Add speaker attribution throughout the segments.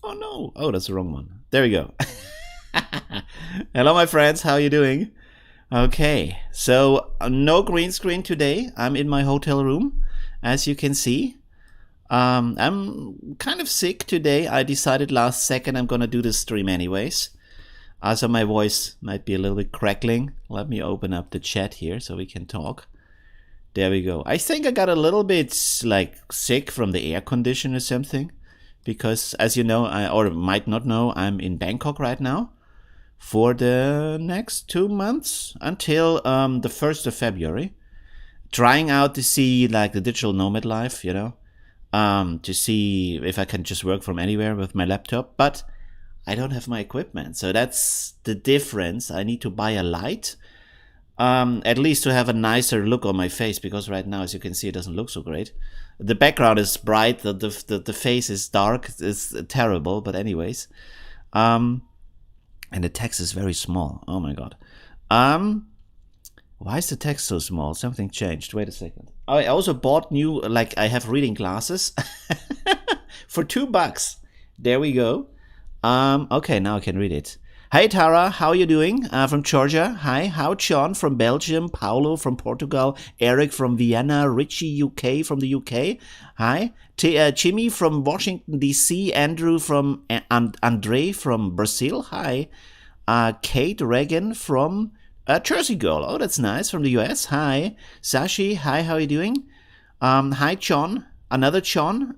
Speaker 1: Oh no! Oh, that's the wrong one. There we go. Hello, my friends. How are you doing? Okay, so no green screen today. I'm in my hotel room, as you can see. I'm kind of sick today. I decided last second I'm gonna do this stream anyways. So my voice might be a little bit crackling. Let me open up the chat here so we can talk. There we go. I think I got a little bit like sick from the air condition or something. Because as you know, or might not know, I'm in Bangkok right now for the next 2 months until the 1st of February. Trying out to see like the digital nomad life, you know, to see if I can just work from anywhere with my laptop. But I don't have my equipment, so that's the difference. I need to buy a light, at least to have a nicer look on my face, because right now, as you can see, it doesn't look so great. The background is bright, the face is dark, it's terrible, but anyways. And the text is very small, oh my god. Why is the text so small? Something changed, wait a second. Oh, I also bought new, like I have reading glasses for $2. There we go. Okay, now I can read it. Hi Tara, how are you doing? From Georgia. Hi, How John from Belgium, Paulo from Portugal, Eric from Vienna, Richie UK from the UK. Hi, Jimmy from Washington DC, Andrew from Andre from Brazil. Hi, Kate Reagan from Jersey Girl. Oh, that's nice, from the US. Hi, Sashi. Hi, how are you doing? Hi John, another John.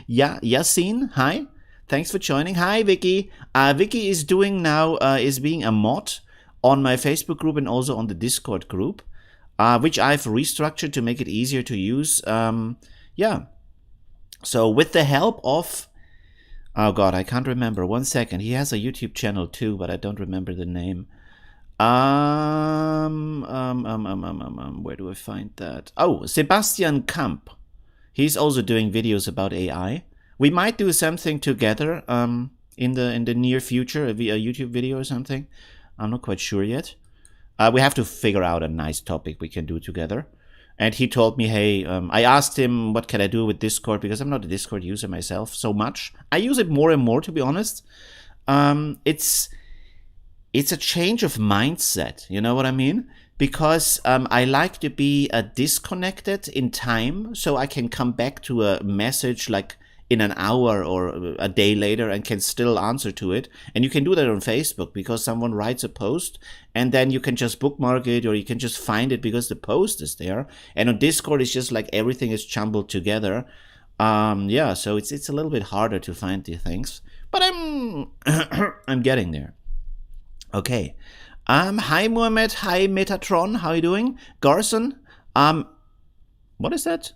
Speaker 1: Yeah, Yasin. Hi. Thanks for joining. Hi, Vicky. Vicky is doing now, is being a mod on my Facebook group and also on the Discord group, which I've restructured to make it easier to use. Yeah. So with the help of, oh God, I can't remember. 1 second. He has a YouTube channel too, but I don't remember the name. Where do I find that? Oh, Sebastian Kamp. He's also doing videos about AI. We might do something together in the near future, a YouTube video or something. I'm not quite sure yet. We have to figure out a nice topic we can do together. And he told me, hey, I asked him what can I do with Discord, because I'm not a Discord user myself so much. I use it more and more, to be honest. It's a change of mindset, you know what I mean? Because I like to be disconnected in time, so I can come back to a message like in an hour or a day later and can still answer to it. And you can do that on Facebook, because someone writes a post and then you can just bookmark it, or you can just find it because the post is there. And on Discord, it's just like everything is jumbled together. Yeah, so it's a little bit harder to find the things, but I'm I'm getting there. Okay. Hi Mohammed. Hi Metatron. How are you doing? Garson. What is that?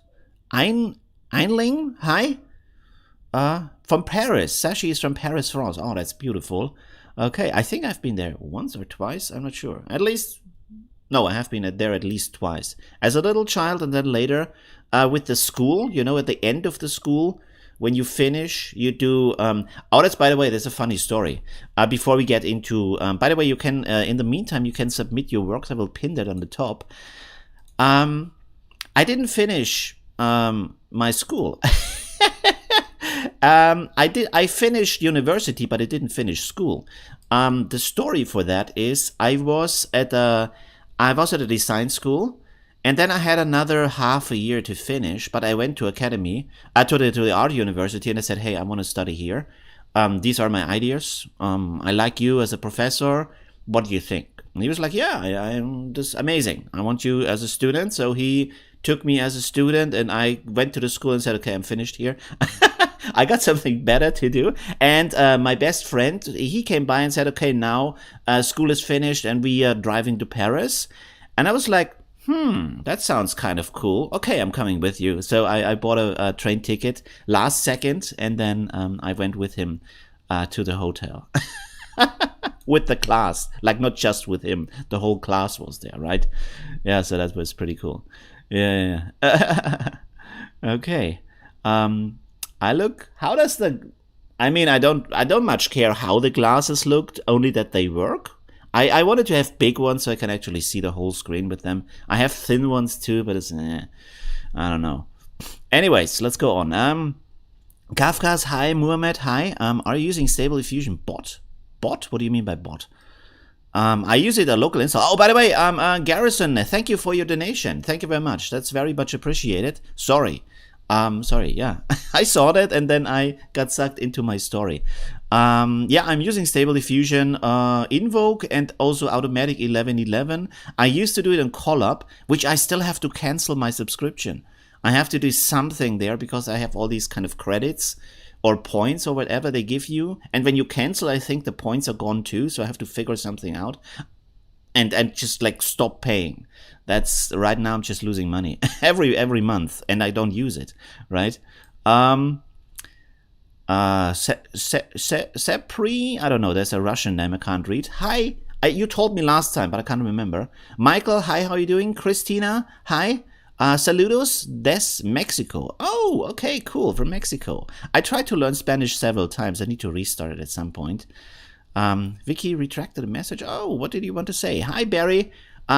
Speaker 1: Einling. Hi. From Paris. Sashi is from Paris, France. Oh, that's beautiful. Okay, I think I've been there once or twice. I'm not sure. At least, no, I have been there at least twice. As a little child, and then later with the school, you know, at the end of the school, when you finish, you do. Oh, that's, by the way, there's a funny story. Before we get into, by the way, you can in the meantime you can submit your works. I will pin that on the top. I didn't finish my school. I finished university, but I didn't finish school. The story for that is I was at a design school, and then I had another half a year to finish. But I went to academy, to the art university, and I said, "Hey, I want to study here. These are my ideas. I like you as a professor. What do you think?" And he was like, "Yeah, I'm just amazing. I want you as a student." So he took me as a student, and I went to the school and said, "Okay, I'm finished here." I got something better to do. And my best friend, he came by and said, "Okay, now school is finished and we are driving to Paris." And I was like, that sounds kind of cool. Okay, I'm coming with you. So I bought a train ticket last second, and then I went with him to the hotel. With the class, like not just with him. The whole class was there, right? Yeah, so that was pretty cool. Yeah. Okay. I look. How does the? I mean, I don't much care how the glasses looked. Only that they work. I wanted to have big ones so I can actually see the whole screen with them. I have thin ones too, but it's I don't know. Anyways, let's go on. Kafkas, hi. Muhammad, hi. Are you using Stable Diffusion bot? Bot? What do you mean by bot? I use it a local install. Oh, by the way, Garrison, thank you for your donation. Thank you very much. That's very much appreciated. Sorry, yeah. I saw that and then I got sucked into my story. Yeah, I'm using Stable Diffusion, Invoke, and also Automatic 1111. I used to do it on Collab, which I still have to cancel my subscription. I have to do something there because I have all these kind of credits or points or whatever they give you. And when you cancel, I think the points are gone too. So I have to figure something out and just like stop paying. That's right now I'm just losing money every month and I don't use it, right? Sepri, I don't know, there's a Russian name I can't read. Hi, you told me last time, but I can't remember. Michael, hi, how are you doing? Christina, hi. Saludos des Mexico. Oh, okay, cool, from Mexico. I tried to learn Spanish several times. I need to restart it at some point. Vicky retracted a message. Oh, what did you want to say? Hi, Barry.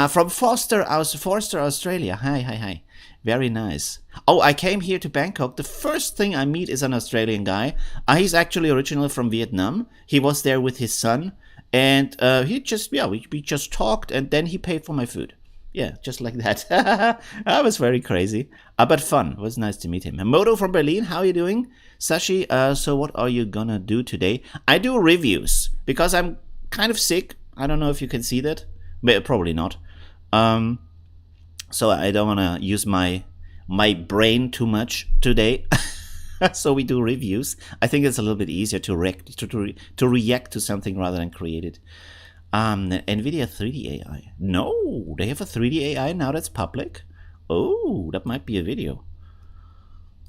Speaker 1: From Forster, Australia. Hi. Very nice. Oh, I came here to Bangkok. The first thing I meet is an Australian guy. He's actually originally from Vietnam. He was there with his son. And we just talked and then he paid for my food. Yeah, just like that. That was very crazy, but fun. It was nice to meet him. Moto from Berlin, how are you doing? Sashi, so what are you gonna do today? I do reviews because I'm kind of sick. I don't know if you can see that. Probably not. So I don't want to use my brain too much today. So we do reviews. I think it's a little bit easier to react to something rather than create it. NVIDIA 3D AI. No, they have a 3D AI now that's public. Oh, that might be a video.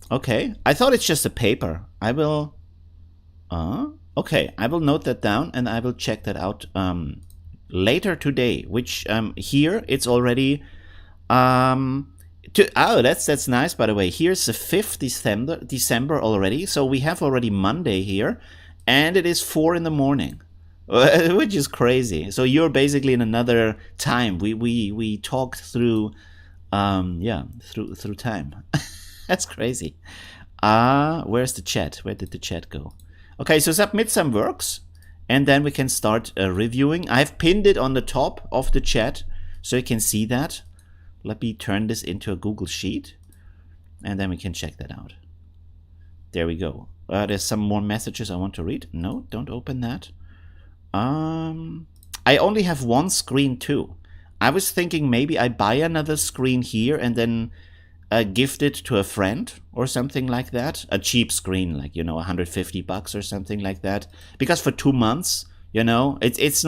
Speaker 1: Okay, I thought it's just a paper. I will... okay, I will note that down and I will check that out later today, which here it's already... that's nice, by the way. Here's the 5th December already. So we have already Monday here and it is 4 in the morning. Which is crazy. So you're basically in another time. We talked through, through time. That's crazy. Where's the chat? Where did the chat go? Okay, so submit some works, and then we can start reviewing. I've pinned it on the top of the chat, so you can see that. Let me turn this into a Google Sheet, and then we can check that out. There we go. There's some more messages I want to read. No, don't open that. I only have one screen too. I was thinking maybe I buy another screen here and then gift it to a friend or something like that. A cheap screen, like, $150 or something like that. Because for 2 months, it's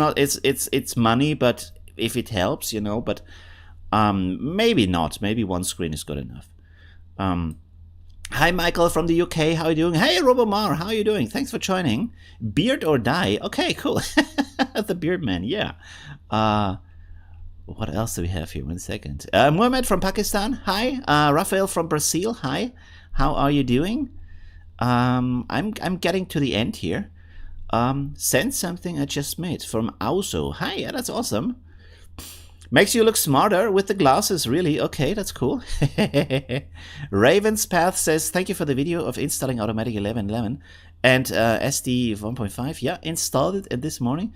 Speaker 1: money, but if it helps, but maybe not. Maybe one screen is good enough. Hi, Michael from the UK. How are you doing? Hey, Robomar. How are you doing? Thanks for joining. Beard or die? Okay, cool. The beard man, yeah. What else do we have here? 1 second. Mohammed from Pakistan. Hi. Rafael from Brazil. Hi. How are you doing? I'm getting to the end here. Send something I just made from Auso. Hi, yeah, that's awesome. Makes you look smarter with the glasses, really. Okay, that's cool. Raven's Path says, thank you for the video of installing Automatic 1111 and SD 1.5. Yeah, installed it this morning.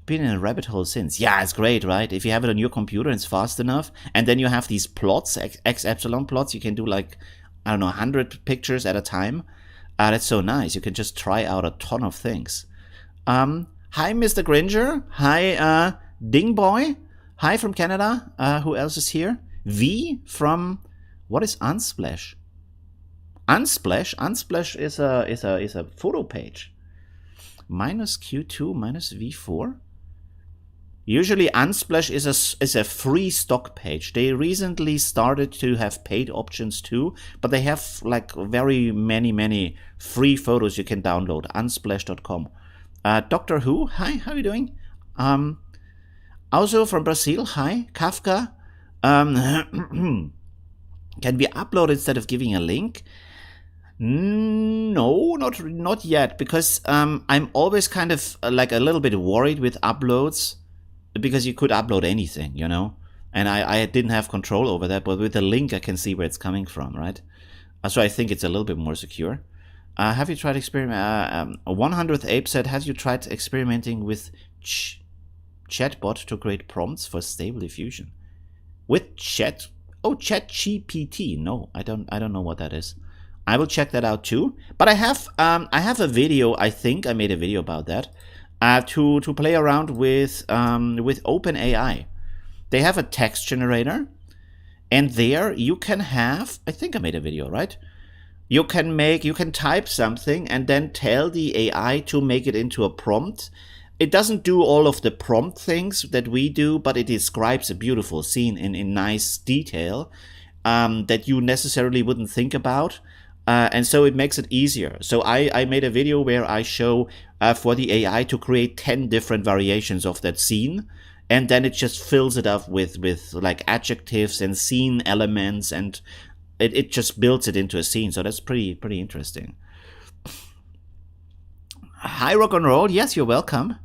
Speaker 1: Been in a rabbit hole since. Yeah, it's great, right? If you have it on your computer, it's fast enough. And then you have these plots, X epsilon plots. You can do like, I don't know, 100 pictures at a time. That's so nice. You can just try out a ton of things. Hi, Mr. Gringer. Hi, Ding Boy. Hi from Canada. Who else is here? V from, what is Unsplash? Unsplash is a photo page. Minus Q2 minus V4. Usually Unsplash is a free stock page. They recently started to have paid options too, but they have like very many free photos you can download. Unsplash.com. Doctor Who, hi, how are you doing? Also from Brazil, hi, Kafka. Can we upload instead of giving a link? No, not yet, because I'm always kind of like a little bit worried with uploads, because you could upload anything, you know, and I didn't have control over that, but with the link I can see where it's coming from, right? So I think it's a little bit more secure. Have you tried experiment? 100th Ape said, have you tried experimenting with chatbot to create prompts for stable diffusion? With chat? Oh, ChatGPT. No, I don't know what that is. I will check that out too. But I have a video. I think I made a video about that. To play around with OpenAI. They have a text generator, and there you can have. I think I made a video, right? You can type something and then tell the AI to make it into a prompt. It doesn't do all of the prompt things that we do, but it describes a beautiful scene in nice detail that you necessarily wouldn't think about. And so it makes it easier. So I made a video where I show for the AI to create 10 different variations of that scene. And then it just fills it up with like adjectives and scene elements, and it just builds it into a scene. So that's pretty interesting. Hi, rock and roll. Yes, you're welcome.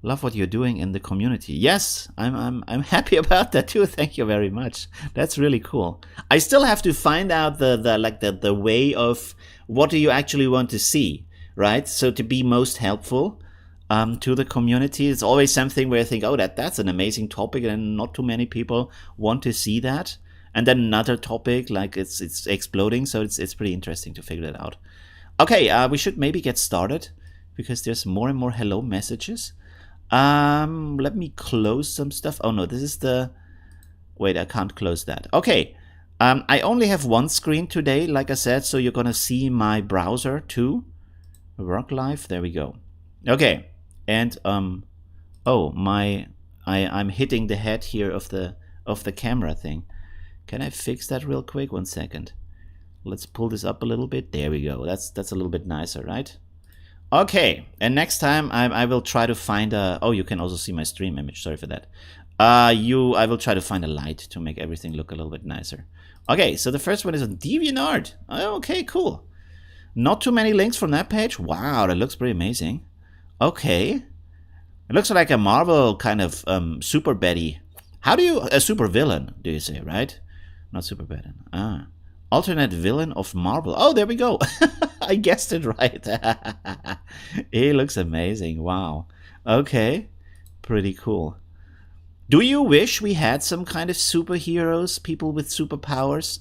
Speaker 1: Love what you're doing in the community. Yes, I'm happy about that too. Thank you very much. That's really cool. I still have to find out the way of what do you actually want to see, right? So to be most helpful to the community, it's always something where I think, oh, that's an amazing topic, and not too many people want to see that. And then another topic, like it's exploding, so it's pretty interesting to figure that out. Okay, we should maybe get started because there's more and more hello messages. Let me close some stuff. Oh no, this is the... Wait, I can't close that. Okay, I only have one screen today, like I said, so you're gonna see my browser too. Work live, there we go. Okay, and oh, I'm hitting the head here of the camera thing. Can I fix that real quick? 1 second. Let's pull this up a little bit. There we go. That's a little bit nicer, right? Okay, and next time I will try to find a... Oh, you can also see my stream image. Sorry for that. I will try to find a light to make everything look a little bit nicer. Okay, so the first one is on DeviantArt. Oh, okay, cool. Not too many links from that page. Wow, that looks pretty amazing. Okay. It looks like a Marvel kind of super Betty. How do you... A super villain, do you say, right? Not super villain. Ah. Alternate villain of Marvel. Oh, there we go. I guessed it right. He looks amazing. Wow. Okay. Pretty cool. Do you wish we had some kind of superheroes, people with superpowers?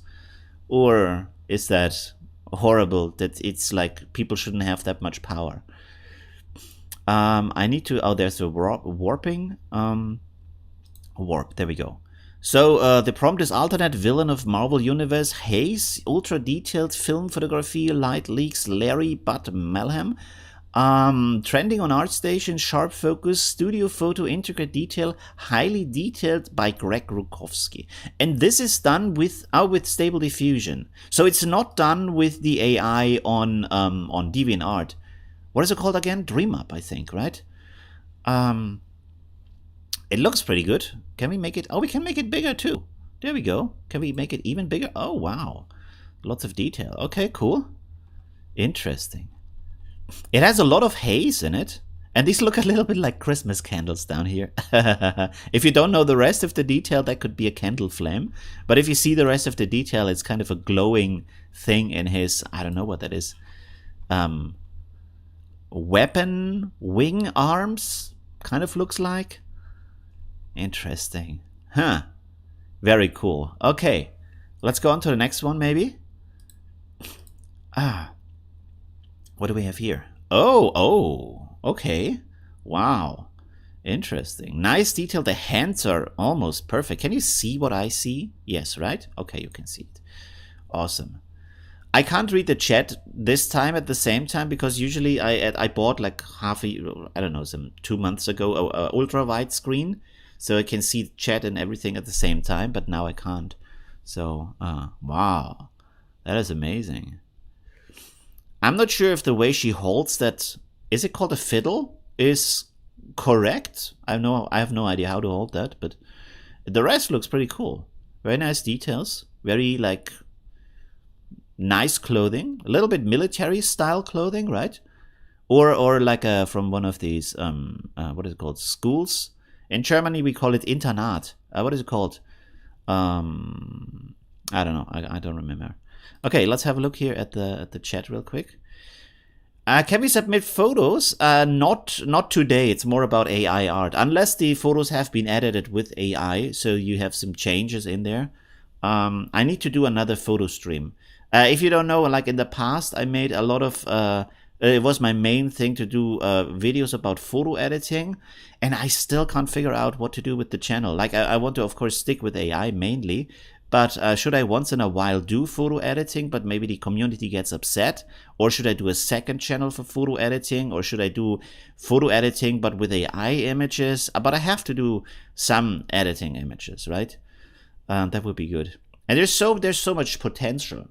Speaker 1: Or is that horrible that it's like people shouldn't have that much power? I need to... Oh, there's a warping. Warp. There we go. So the prompt is alternate villain of Marvel Universe, Haze, ultra detailed film photography, light leaks, Larry Butt Melham, trending on ArtStation, sharp focus, studio photo, intricate detail, highly detailed by Greg Rukowski. And this is done with Stable Diffusion. So it's not done with the AI on DeviantArt. What is it called again? DreamUp, I think, right? It looks pretty good. Can we make it... Oh, we can make it bigger too. There we go. Can we make it even bigger? Oh, wow. Lots of detail. Okay, cool. Interesting. It has a lot of haze in it. And these look a little bit like Christmas candles down here. If you don't know the rest of the detail, that could be a candle flame. But if you see the rest of the detail, it's kind of a glowing thing in his, I don't know what that is, weapon wing arms, kind of looks like. Interesting. Huh. Very cool. Okay. Let's go on to the next one, maybe. What do we have here? Oh, okay. Wow. Interesting. Nice detail. The hands are almost perfect. Can you see what I see? Yes, right? Okay, you can see it. Awesome. I can't read the chat this time at the same time because usually I bought like I don't know, some 2 months ago, a ultra wide screen, so I can see the chat and everything at the same time. But now I can't. So, wow, that is amazing. I'm not sure if the way she holds that, is it called a fiddle, is correct. I have no idea how to hold that, but the rest looks pretty cool. Very nice details. Very like nice clothing. A little bit military style clothing, right? Or like from one of these what is it called? Schools. In Germany we call it Internat. What is it called? I don't know. I don't remember. Okay, let's have a look here at the chat real quick. Can we submit photos? Not today. It's more about AI art. Unless the photos have been edited with AI, so you have some changes in there. I need to do another photo stream. If you don't know, like in the past, I made a lot of... it was my main thing to do videos about photo editing, and I still can't figure out what to do with the channel. Like, I want to, of course, stick with AI mainly, but should I once in a while do photo editing, but maybe the community gets upset? Or should I do a second channel for photo editing? Or should I do photo editing but with AI images? But I have to do some editing images, right? That would be good. And there's so much potential.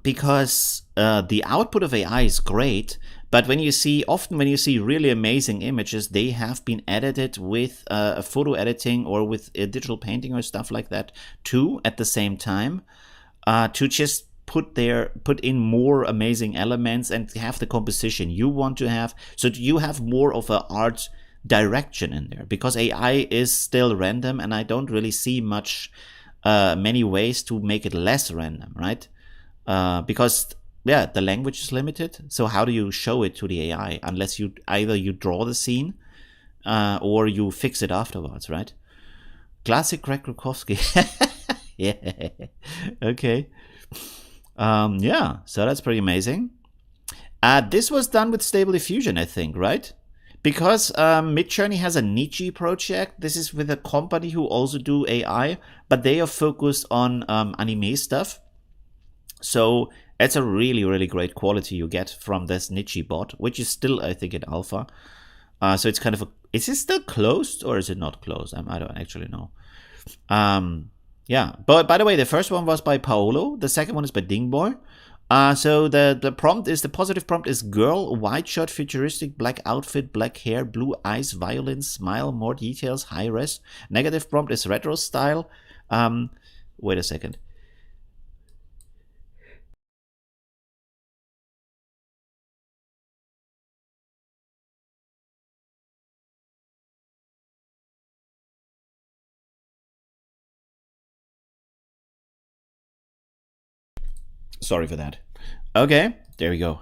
Speaker 1: Because the output of AI is great, but when you see really amazing images, they have been edited with photo editing or with digital painting or stuff like that too at the same time, to just put in more amazing elements and have the composition you want to have, so you have more of an art direction in there, because AI is still random and I don't really see many ways to make it less random, right? Because the language is limited. So how do you show it to the AI unless you draw the scene or you fix it afterwards, right? Classic Greg Rutkowski. Yeah. Okay. Yeah. So that's pretty amazing. This was done with Stable Diffusion, I think, right? Because Midjourney has a niche project. This is with a company who also do AI, but they are focused on anime stuff. So it's a really, really great quality you get from this niche bot, which is still, I think, in alpha. So it's kind of is it still closed or is it not closed? I don't actually know. Yeah, but by the way, the first one was by Paolo. The second one is by Dingboy. So the positive prompt is girl, white shirt, futuristic, black outfit, black hair, blue eyes, violin, smile, more details, high res. Negative prompt is retro style. Wait a second. Sorry for that. Okay, there we go.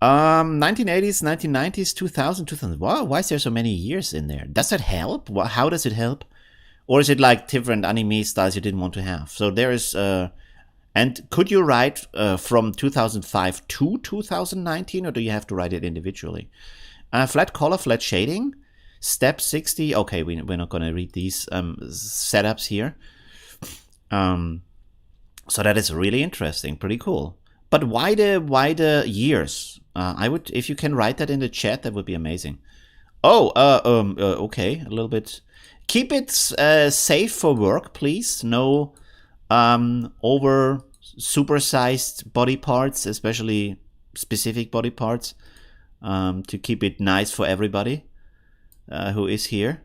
Speaker 1: 1980s, 1990s, 2000, 2000. Wow, why is there so many years in there? Does that help? How does it help? Or is it like different anime styles you didn't want to have? So there is, and could you write from 2005 to 2019, or do you have to write it individually? Flat color, flat shading, step 60. Okay, we're not going to read these setups here. So that is really interesting, pretty cool. But why the years? I would, if you can write that in the chat, that would be amazing. Oh, okay, a little bit. Keep it safe for work, please. No over supersized body parts, especially specific body parts, to keep it nice for everybody who is here.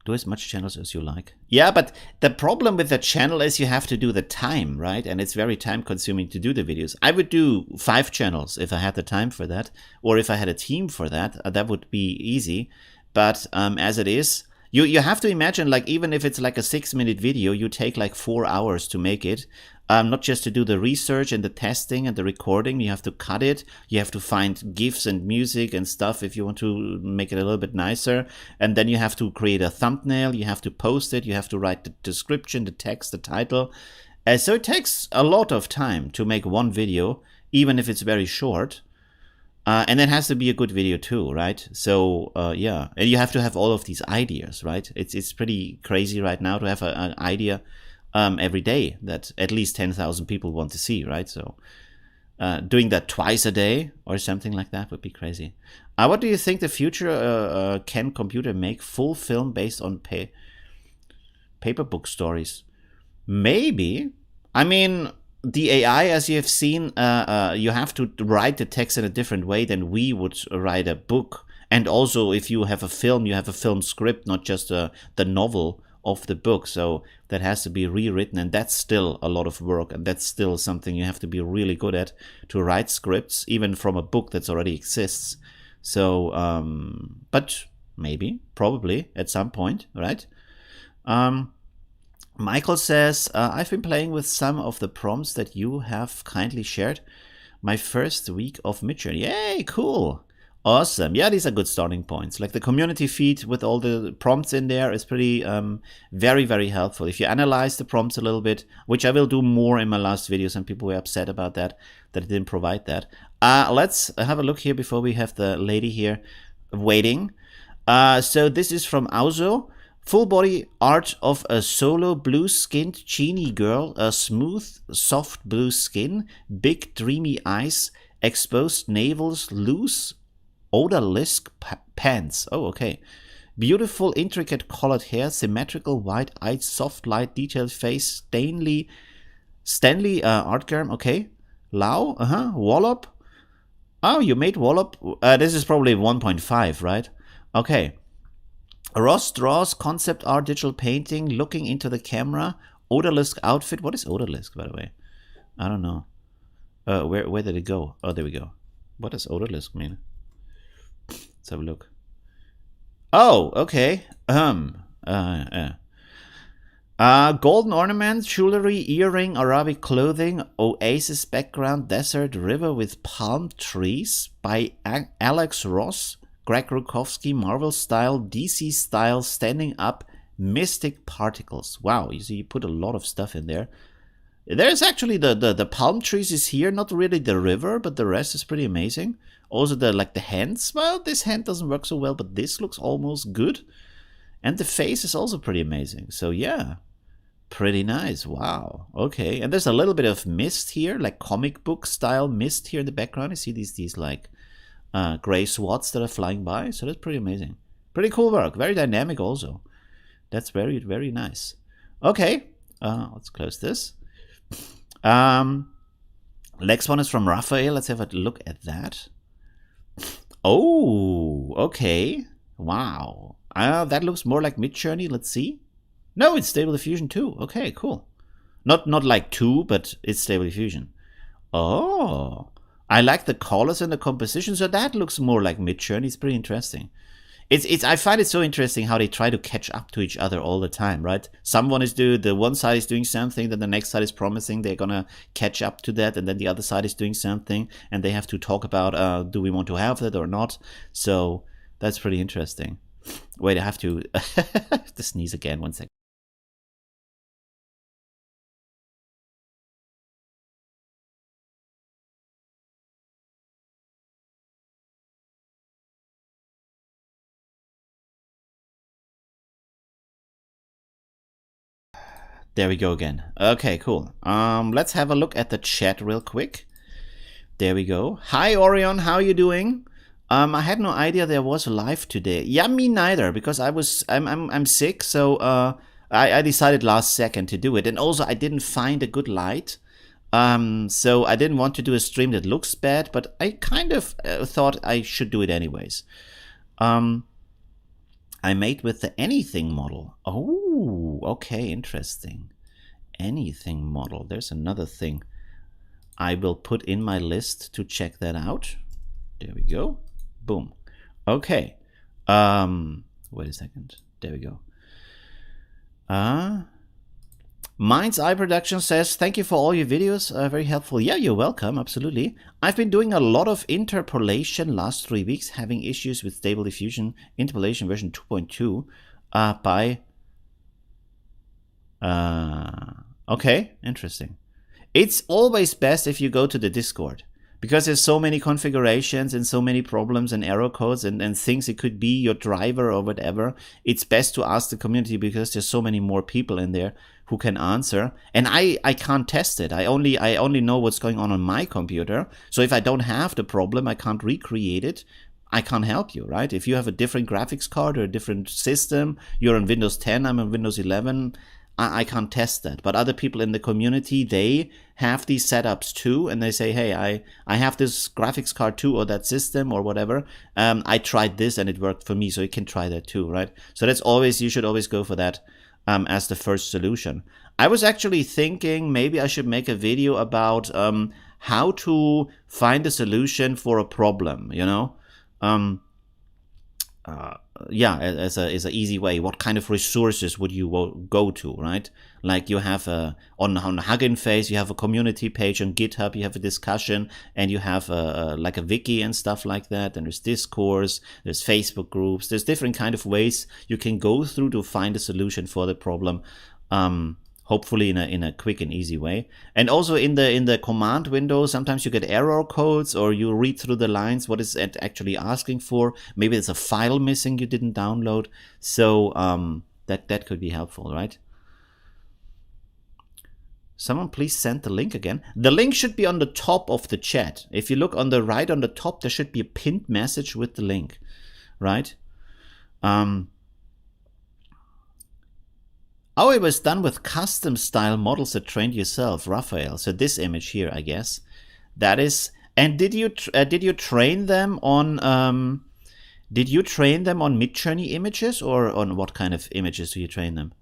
Speaker 1: Do as much channels as you like. Yeah, but the problem with the channel is you have to do the time, right? And it's very time consuming to do the videos. I would do 5 channels if I had the time for that, or if I had a team for that. That would be easy. But as it is, you have to imagine, like, even if it's like a 6-minute video, you take like 4 hours to make it. Not just to do the research and the testing and the recording, you have to cut it, you have to find GIFs and music and stuff if you want to make it a little bit nicer, and then you have to create a thumbnail, you have to post it, you have to write the description, the text, the title. So it takes a lot of time to make one video, even if it's very short. And it has to be a good video too, right? So yeah, and you have to have all of these ideas, right? It's pretty crazy right now to have an idea every day that at least 10,000 people want to see, right? So doing that twice a day or something like that would be crazy. What do you think the future can computer make full film based on paper book stories? Maybe. I mean, the AI, as you have seen, you have to write the text in a different way than we would write a book. And also, if you have a film, you have a film script, not just the novel of the book. So that has to be rewritten, and that's still a lot of work, and that's still something you have to be really good at, to write scripts, even from a book that already exists. So, but maybe, probably, at some point, right? Michael says, I've been playing with some of the prompts that you have kindly shared. My first week of Midjourney. Yay, cool. Awesome. Yeah, these are good starting points. Like the community feed with all the prompts in there is pretty, very, very helpful. If you analyze the prompts a little bit, which I will do more in my last video. Some people were upset about that I didn't provide that. Let's have a look here before we have the lady here waiting. So this is from Auzo. Full body art of a solo blue-skinned genie girl, a smooth, soft blue skin, big dreamy eyes, exposed navels, loose, odalisque pants. Oh, okay. Beautiful, intricate colored hair, symmetrical white eyes, soft light, detailed face, Stanley Artgerm. Okay. Lau, Wallop. Oh, you made Wallop. This is probably 1.5, right? Okay. Ross draws concept art, digital painting, looking into the camera, odalisque outfit. What is odalisque, by the way? I don't know. Where did it go? Oh, there we go. What does odalisque mean? Let's have a look. Oh, okay. Golden ornament, jewelry, earring, Arabic clothing, oasis background, desert, river with palm trees by Alex Ross. Greg Rutkowski, Marvel style, DC style, standing up, mystic particles. Wow, you see, you put a lot of stuff in there. There's actually the palm trees is here, not really the river, but the rest is pretty amazing. Also the hands. Well, this hand doesn't work so well, but this looks almost good. And the face is also pretty amazing. So yeah, pretty nice. Wow. Okay, and there's a little bit of mist here, like comic book style mist here in the background. You see these like gray swats that are flying by, so that's pretty amazing. Pretty cool work, very dynamic also. That's very, very nice. Okay, let's close this. Next one is from Raphael. Let's have a look at that. Oh, okay. Wow. That looks more like Midjourney. Let's see. No, it's Stable Diffusion 2. Okay, cool. Not like 2, but it's Stable Diffusion. Oh, I like the colors and the composition, so that looks more like Midjourney. It's pretty interesting. I find it so interesting how they try to catch up to each other all the time, right? The one side is doing something, then the next side is promising they're gonna catch up to that, and then the other side is doing something, and they have to talk about, do we want to have that or not? So that's pretty interesting. Wait, I have to, to sneeze again, 1 second. There we go again. Okay, cool. Let's have a look at the chat real quick. There we go. Hi Orion, how are you doing? I had no idea there was live today. Yeah, me neither, because I'm sick, so I decided last second to do it, and also I didn't find a good light. So I didn't want to do a stream that looks bad, but I kind of thought I should do it anyways. I made with the anything model. Oh, okay, interesting. Anything model. There's another thing I will put in my list to check that out. There we go. Boom. Okay. Wait a second. There we go. Mind's Eye Production says, thank you for all your videos. Very helpful. Yeah, you're welcome. Absolutely. I've been doing a lot of interpolation last 3 weeks, having issues with Stable Diffusion interpolation version 2.2 okay, interesting. It's always best if you go to the Discord, because there's so many configurations and so many problems and error codes and things. It could be your driver or whatever. It's best to ask the community, because there's so many more people in there who can answer. And I can't test it. I only know what's going on my computer. So if I don't have the problem, I can't recreate it. I can't help you, right? If you have a different graphics card or a different system, you're on Windows 10, I'm on Windows 11, I can't test that. But other people in the community, they have these setups too, and they say, hey, I have this graphics card too, or that system or whatever. I tried this and it worked for me, so you can try that too, right? So that's always, you should always go for that as the first solution. I was actually thinking maybe I should make a video about how to find a solution for a problem, you know? Yeah, as an easy way. What kind of resources would you go to, right? Like you have on Hugging Face, you have a community page on GitHub, you have a discussion, and you have like a wiki and stuff like that. And there's Discourse, there's Facebook groups, there's different kind of ways you can go through to find a solution for the problem. Hopefully in a quick and easy way. And also in the command window, sometimes you get error codes, or you read through the lines, what is it actually asking for? Maybe there's a file missing you didn't download. So that could be helpful, right? Someone please send the link again. The link should be on the top of the chat. If you look on the right on the top, there should be a pinned message with the link, right? Oh, it was done with custom style models that trained yourself, Raphael. So this image here, I guess, that is. And did you train them on Midjourney images, or on what kind of images do you train them?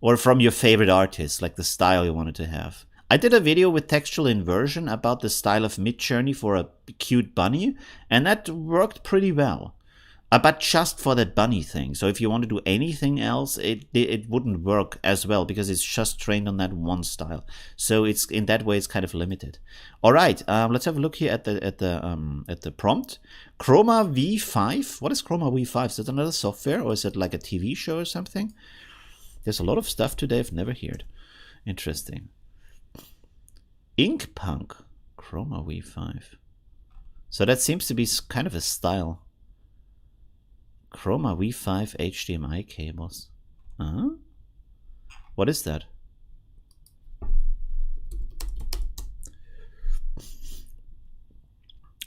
Speaker 1: Or from your favorite artist, like the style you wanted to have? I did a video with textual inversion about the style of Midjourney for a cute bunny, and that worked pretty well. But just for that bunny thing. So if you want to do anything else, it wouldn't work as well, because it's just trained on that one style. So it's in that way it's kind of limited. All right, let's have a look here at the prompt. Chroma V5. What is Chroma V5? Is it another software, or is it like a TV show or something? There's a lot of stuff today I've never heard. Interesting. Ink Punk. Chroma V5. So that seems to be kind of a style. Chroma V5 HDMI cables. What is that?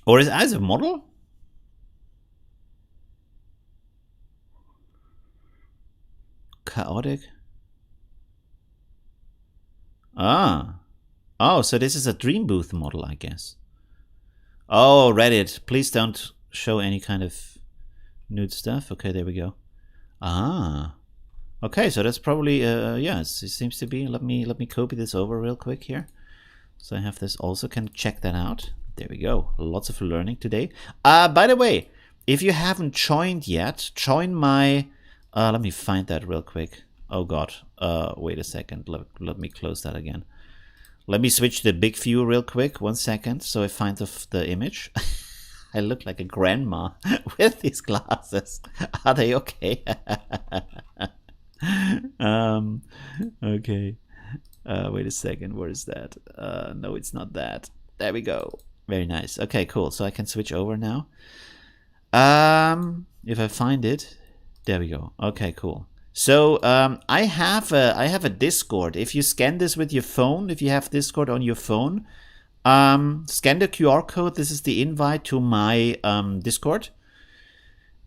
Speaker 1: Or is it as a model? Chaotic. Oh, so this is a Dream Booth model, I guess. Oh, Reddit. Please don't show any kind of nude stuff. Okay, there we go. Okay, so that's probably yeah, it seems to be. Let me copy this over real quick here, so I have this also, can check that out. There we go. Lots of learning today. By the way, if you haven't joined yet, join my let me find that real quick. Oh god, wait a second, let me close that again. Let me switch the big view real quick, 1 second, so I find the image. I look like a grandma with these glasses. Are they okay? Okay. Wait a second. Where is that? No, it's not that. There we go. Very nice. Okay, cool. So I can switch over now. If I find it, there we go. Okay, cool. So I have a Discord. If you scan this with your phone, if you have Discord on your phone, scan the QR code. This is the invite to my Discord.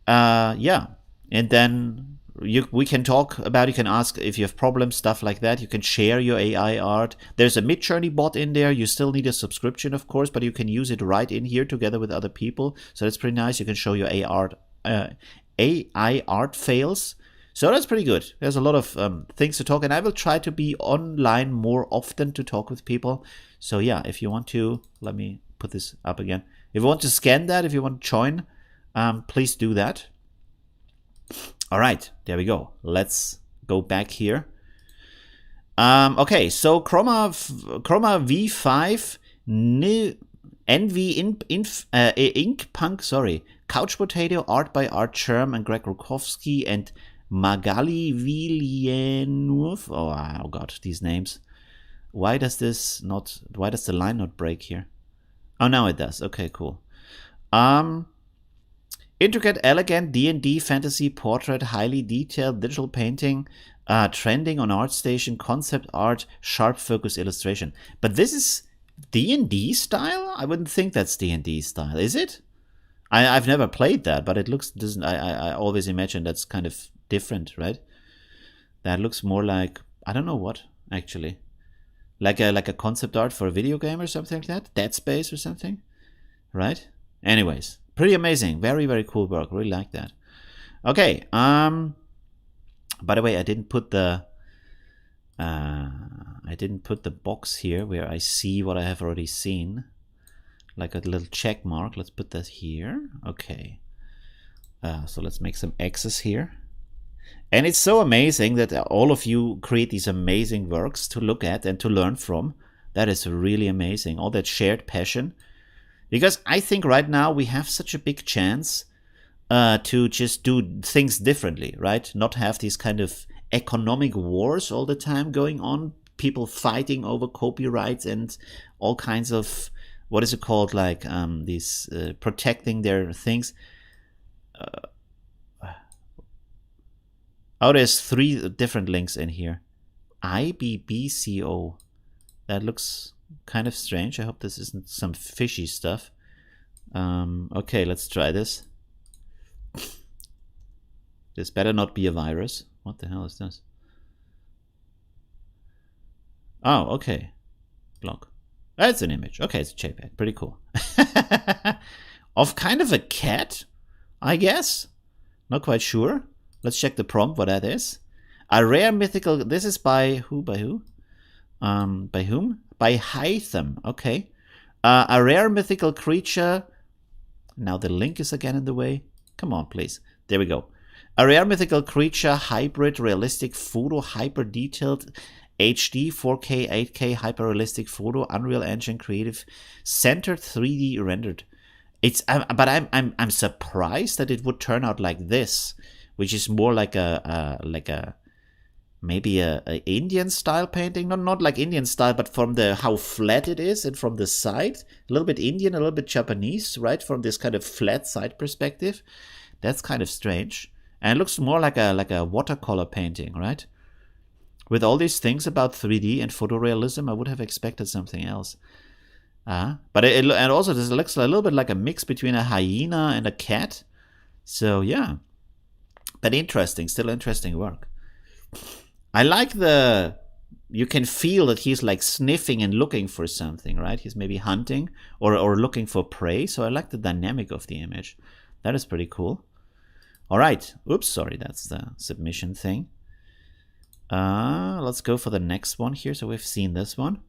Speaker 1: Yeah, and then we can talk about. You can ask if you have problems, stuff like that. You can share your AI art. There's a Midjourney bot in there. You still need a subscription, of course, but you can use it right in here together with other people. So that's pretty nice. You can show your AI art fails. So that's pretty good. There's a lot of things to talk, and I will try to be online more often to talk with people. So yeah, if you want to, let me put this up again. If you want to scan that, if you want to join, please do that. All right, there we go. Let's go back here. Okay, so Chroma V5 Ink Punk, sorry, Couch Potato, Art by Art Sherm and Greg Rutkowski and Magali Villeneuve. Oh god, these names. Why does the line not break here? Oh, now it does. Okay, cool. Intricate, elegant D&D fantasy portrait, highly detailed digital painting, trending on ArtStation, concept art, sharp focus illustration. But this is D&D style? I wouldn't think that's D&D style, is it? I've never played that, but it looks doesn't. I always imagine that's kind of different, right? That looks more like, I don't know what actually, like a concept art for a video game or something like that, Dead Space or something, right? Anyways, pretty amazing, very very cool work. Really like that. Okay. By the way, I didn't put the box here where I see what I have already seen, like a little check mark. Let's put that here. Okay. So let's make some X's here. And it's so amazing that all of you create these amazing works to look at and to learn from. That is really amazing. All that shared passion. Because I think right now we have such a big chance to just do things differently, right? Not have these kind of economic wars all the time going on. People fighting over copyrights and all kinds of, what is it called? Like these protecting their things. Oh, there's 3 different links in here. IBBCO. That looks kind of strange. I hope this isn't some fishy stuff. Okay, let's try this. This better not be a virus. What the hell is this? Oh, okay. Block. That's an image. Okay, it's a JPEG. Pretty cool. Of kind of a cat, I guess. Not quite sure. Let's check the prompt, what that is. A rare mythical... This is by who? By who? By whom? By Hytham. Okay. A rare mythical creature... Now the link is again in the way. Come on, please. There we go. A rare mythical creature, hybrid, realistic photo, hyper detailed, HD, 4K, 8K, hyper realistic photo, Unreal Engine creative, centered 3D rendered. It's but I'm surprised that it would turn out like this, which is more like a maybe a Indian style painting, not like Indian style, but from the how flat it is and from the side, a little bit Indian, a little bit Japanese, right? From this kind of flat side perspective, that's kind of strange. And it looks more like a watercolor painting, right? With all these things about 3D and photorealism, I would have expected something else. But and also this looks a little bit like a mix between a hyena and a cat. So yeah, but interesting, still interesting work. I like you can feel that he's like sniffing and looking for something, right? He's maybe hunting or looking for prey. So I like the dynamic of the image. That is pretty cool. All right. Oops, sorry, that's the submission thing. Let's go for the next one here. So we've seen this one.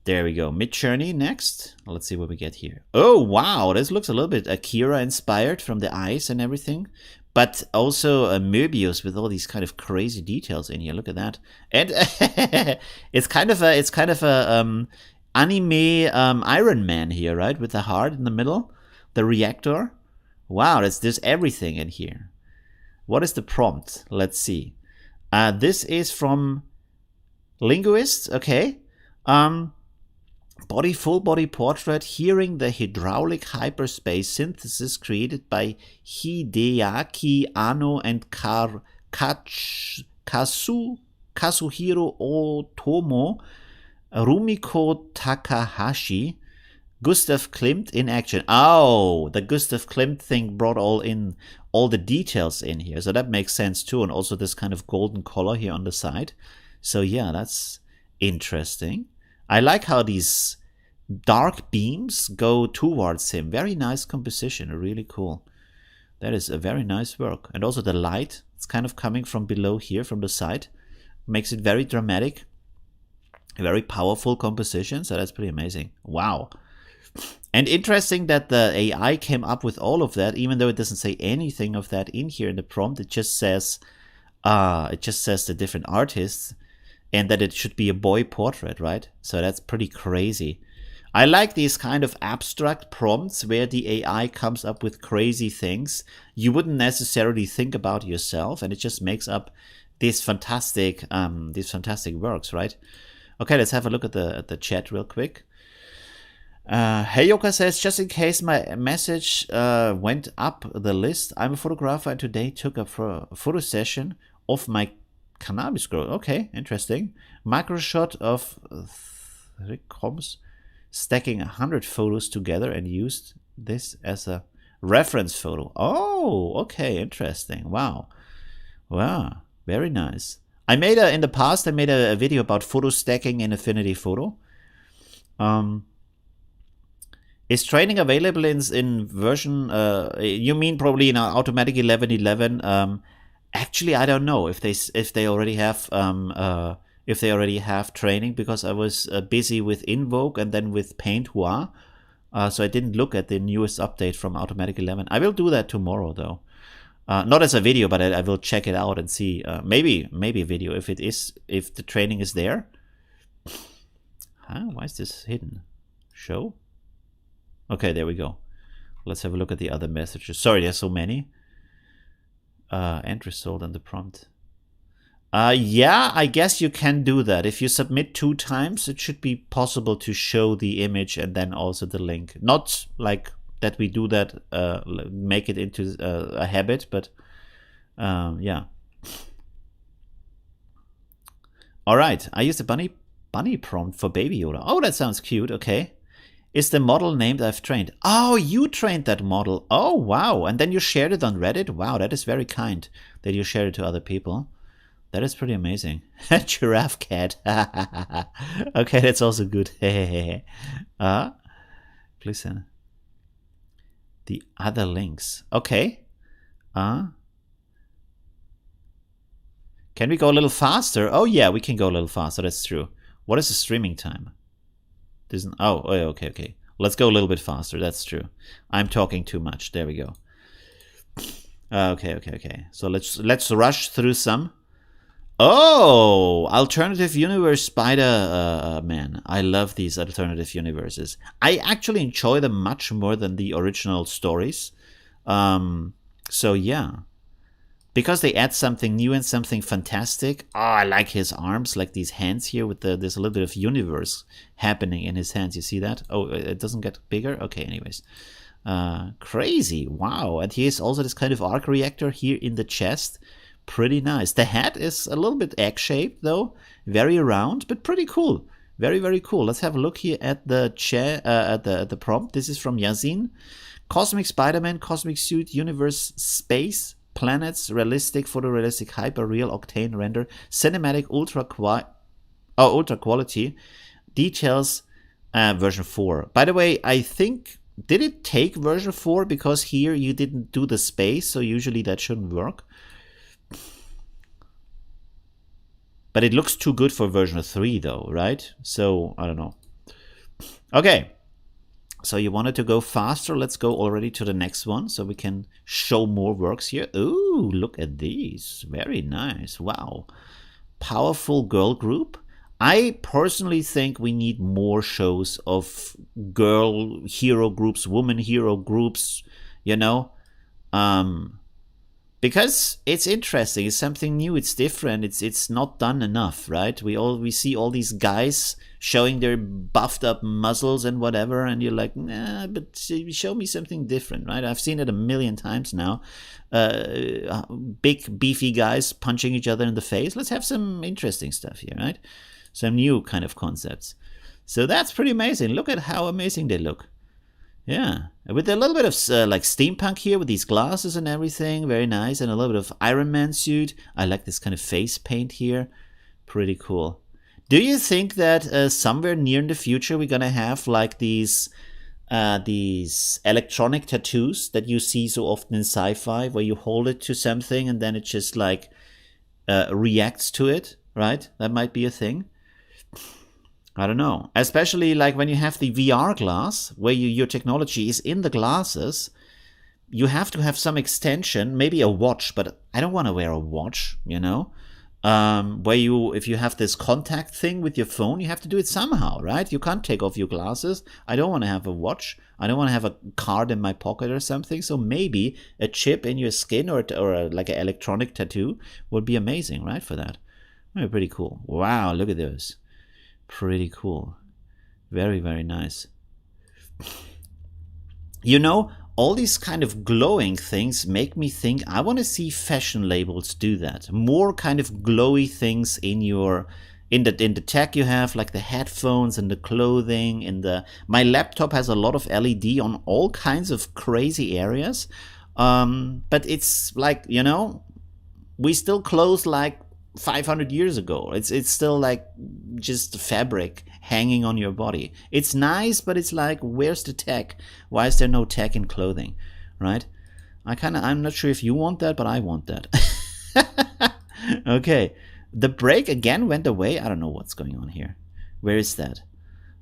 Speaker 1: There we go. Midjourney next. Let's see what we get here. Oh, wow. This looks a little bit Akira inspired from the eyes and everything. But also Möbius with all these kind of crazy details in here. Look at that. And it's kind of a anime Iron Man here, right? With the heart in the middle. The reactor. Wow, there's everything in here. What is the prompt? Let's see. This is from Linguist. Okay. Full body portrait, hearing the hydraulic hyperspace synthesis created by Hideaki Anno and Kazuhiro Otomo, Rumiko Takahashi, Gustav Klimt in action. Oh, the Gustav Klimt thing brought all the details in here. So that makes sense too. And also this kind of golden color here on the side. So yeah, that's interesting. I like how these dark beams go towards him. Very nice composition. Really cool. That is a very nice work. And also the light, it's kind of coming from below here, from the side. Makes it very dramatic. Very powerful composition, so that's pretty amazing. Wow. And interesting that the AI came up with all of that, even though it doesn't say anything of that in here in the prompt. It just says the different artists and that it should be a boy portrait, right? So that's pretty crazy. I like these kind of abstract prompts where the AI comes up with crazy things you wouldn't necessarily think about yourself, and it just makes up these fantastic works, right? Okay, let's have a look at the chat real quick. Heyoka says, just in case my message went up the list, I'm a photographer and today took a photo session of my cannabis grow. Okay, interesting. Macro shot of Sarikas stacking 100 photos together and used this as a reference photo. Oh, okay, interesting. Wow. Wow, very nice. In the past, I made a video about photo stacking in Affinity Photo. Is training available in version, you mean probably in Automatic 11.11? Actually, I don't know if they already have training, because I was busy with Invoke and then with Paint Hua, so I didn't look at the newest update from Automatic 11. I will do that tomorrow though, not as a video, but I will check it out and see. Maybe a video if the training is there. Huh? Why is this hidden? Show. Okay, there we go. Let's have a look at the other messages. Sorry, there's so many. End result and the prompt. Yeah, I guess you can do that. If you submit 2 times, it should be possible to show the image and then also the link. Not like that we do that, make it into a habit, but yeah. All right, I used a bunny prompt for Baby Yoda. Oh, that sounds cute. Okay. Is the model named I've trained? Oh, you trained that model. Oh, wow. And then you shared it on Reddit? Wow, that is very kind that you shared it to other people. That is pretty amazing. Giraffe cat. Okay, that's also good. Please send the other links. Okay. Can we go a little faster? Oh, yeah, we can go a little faster. That's true. What is the streaming time? Okay. Let's go a little bit faster. That's true. I'm talking too much. There we go. Okay. So let's rush through some. Oh, alternative universe Spider-Man. I love these alternative universes. I actually enjoy them much more than the original stories. So yeah. Because they add something new and something fantastic. Oh, I like his arms, like these hands here with there's a little bit of universe happening in his hands. You see that? Oh, it doesn't get bigger? Okay, anyways. Crazy. Wow. And he has also this kind of arc reactor here in the chest. Pretty nice. The head is a little bit egg-shaped, though. Very round, but pretty cool. Very, very cool. Let's have a look here at the at the prompt. This is from Yazin. Cosmic Spider-Man, Cosmic Suit, Universe, Space, Planets, Realistic, Photorealistic, Hyper-Real, Octane Render, Cinematic, Ultra Quality, Details, version 4. By the way, I think, did it take version 4? Because here you didn't do the space, so usually that shouldn't work. But it looks too good for version 3 though, right? So, I don't know. Okay. So you wanted to go faster. Let's go already to the next one so we can show more works here. Ooh, look at these. Very nice. Wow. Powerful girl group. I personally think we need more shows of girl hero groups, woman hero groups, you know. Because it's interesting, it's something new, it's different, it's not done enough, right? We see all these guys showing their buffed up muscles and whatever, and you're like, nah, but show me something different, right? I've seen it a million times now. Big beefy guys punching each other in the face. Let's have some interesting stuff here, right? Some new kind of concepts. So that's pretty amazing. Look at how amazing they look. Yeah, with a little bit of like steampunk here with these glasses and everything, very nice, and a little bit of Iron Man suit. I like this kind of face paint here, pretty cool. Do you think that somewhere near in the future we're gonna have like these these electronic tattoos that you see so often in sci-fi, where you hold it to something and then it just like reacts to it, right? That might be a thing. I don't know. Especially like when you have the VR glass, where your technology is in the glasses, you have to have some extension, maybe a watch, but I don't want to wear a watch, you know? Where if you have this contact thing with your phone, you have to do it somehow, right? You can't take off your glasses. I don't want to have a watch. I don't want to have a card in my pocket or something. So maybe a chip in your skin or like an electronic tattoo would be amazing, right? For that. Pretty cool. Wow, look at those. Pretty cool. Very, very nice. You know, all these kind of glowing things make me think I want to see fashion labels do that. More kind of glowy things in the tech you have, like the headphones and the clothing and my laptop has a lot of LED on all kinds of crazy areas. But it's like, you know, we still close like 500 years ago. It's still like just fabric hanging on your body. It's nice, but it's like, where's the tech? Why is there no tech in clothing, right? I'm not sure if you want that, but I want that. Okay, the break again went away. I don't know what's going on here. Where is that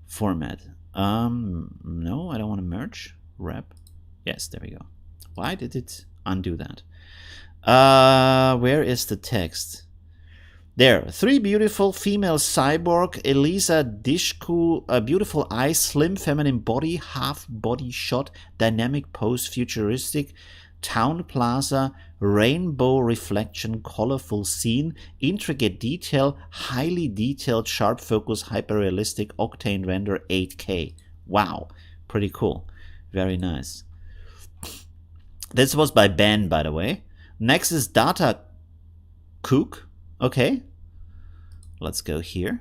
Speaker 1: format? No, I don't want to merge. Wrap. Yes, there we go. Why did it undo that? Where is the text? There, 3 beautiful female cyborg, Elisa Dishku, a beautiful eyes, slim feminine body, half body shot, dynamic pose, futuristic, town plaza, rainbow reflection, colorful scene, intricate detail, highly detailed, sharp focus, hyper-realistic, octane render, 8K. Wow, pretty cool. Very nice. This was by Ben, by the way. Next is Data Cook. Okay. Let's go here.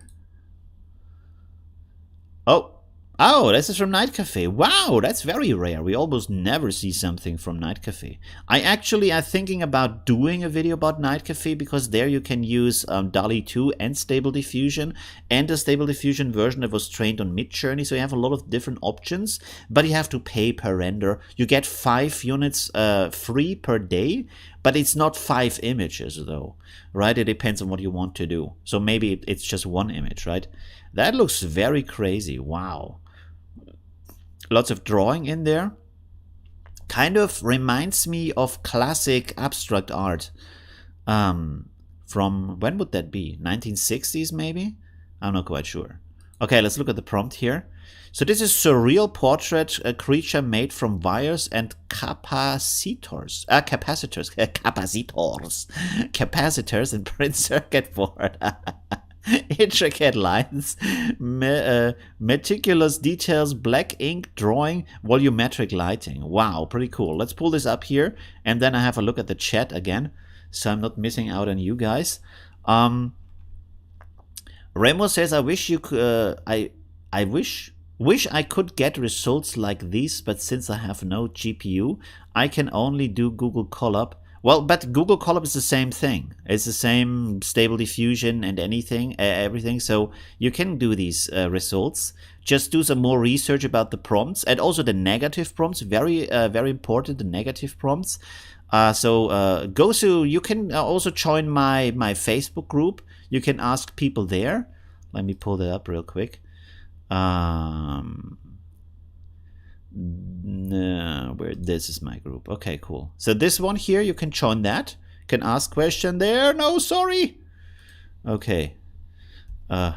Speaker 1: Oh, this is from Night Cafe. Wow, that's very rare. We almost never see something from Night Cafe. I'm thinking about doing a video about Night Cafe because there you can use DALL-E 2 and Stable Diffusion and a Stable Diffusion version that was trained on Midjourney. So you have a lot of different options, but you have to pay per render. You get 5 units free per day, but it's not 5 images though, right? It depends on what you want to do. So maybe it's just 1 image, right? That looks very crazy. Wow. Lots of drawing in there. Kind of reminds me of classic abstract art. From, when would that be? 1960s maybe? I'm not quite sure. Okay, let's look at the prompt here. So this is surreal portrait, a creature made from wires and capacitors and print circuit board. Intricate lines, meticulous details, black ink drawing, volumetric lighting. Wow, pretty cool. Let's pull this up here and then I have a look at the chat again so I'm not missing out on you guys. Remo says, I wish you could, I wish I could get results like these, but since I have no GPU, I can only do Google Colab. Well, but Google Colab is the same thing. It's the same Stable Diffusion and everything. So you can do these results. Just do some more research about the prompts and also the negative prompts. Very important, the negative prompts. You can also join my Facebook group. You can ask people there. Let me pull that up real quick. No, this is my group. Okay, cool. So this one here, you can join that. Can ask question there. No, sorry. Okay. Where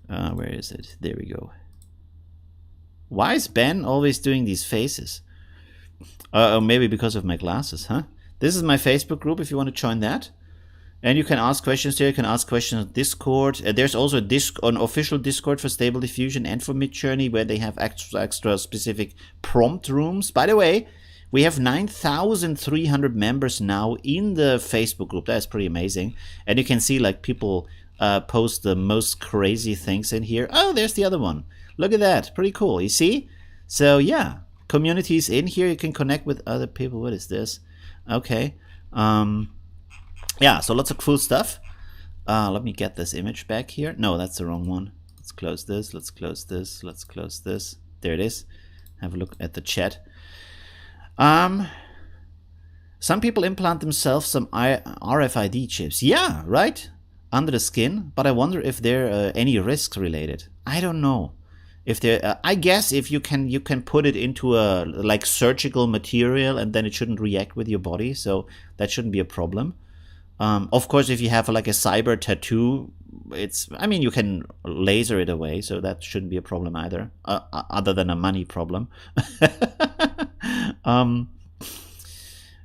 Speaker 1: is it? There we go. Why is Ben always doing these faces? Maybe because of my glasses, huh? This is my Facebook group if you want to join that. And you can ask questions there. You can ask questions on Discord. There's also an official Discord for Stable Diffusion and for Midjourney where they have extra specific prompt rooms. By the way, we have 9,300 members now in the Facebook group. That's pretty amazing. And you can see like people post the most crazy things in here. Oh, there's the other one. Look at that. Pretty cool. You see? So yeah, communities in here. You can connect with other people. What is this? Okay. Yeah, so lots of cool stuff. Let me get this image back here. No, that's the wrong one. Let's close this. Let's close this. Let's close this. There it is. Have a look at the chat. Some people implant themselves some RFID chips. Yeah, right? Under the skin. But I wonder if there are any risks related. I don't know. If there, I guess if you can put it into a like surgical material and then it shouldn't react with your body. So that shouldn't be a problem. Of course, if you have like a cyber tattoo, I mean, you can laser it away. So that shouldn't be a problem either. Other than a money problem.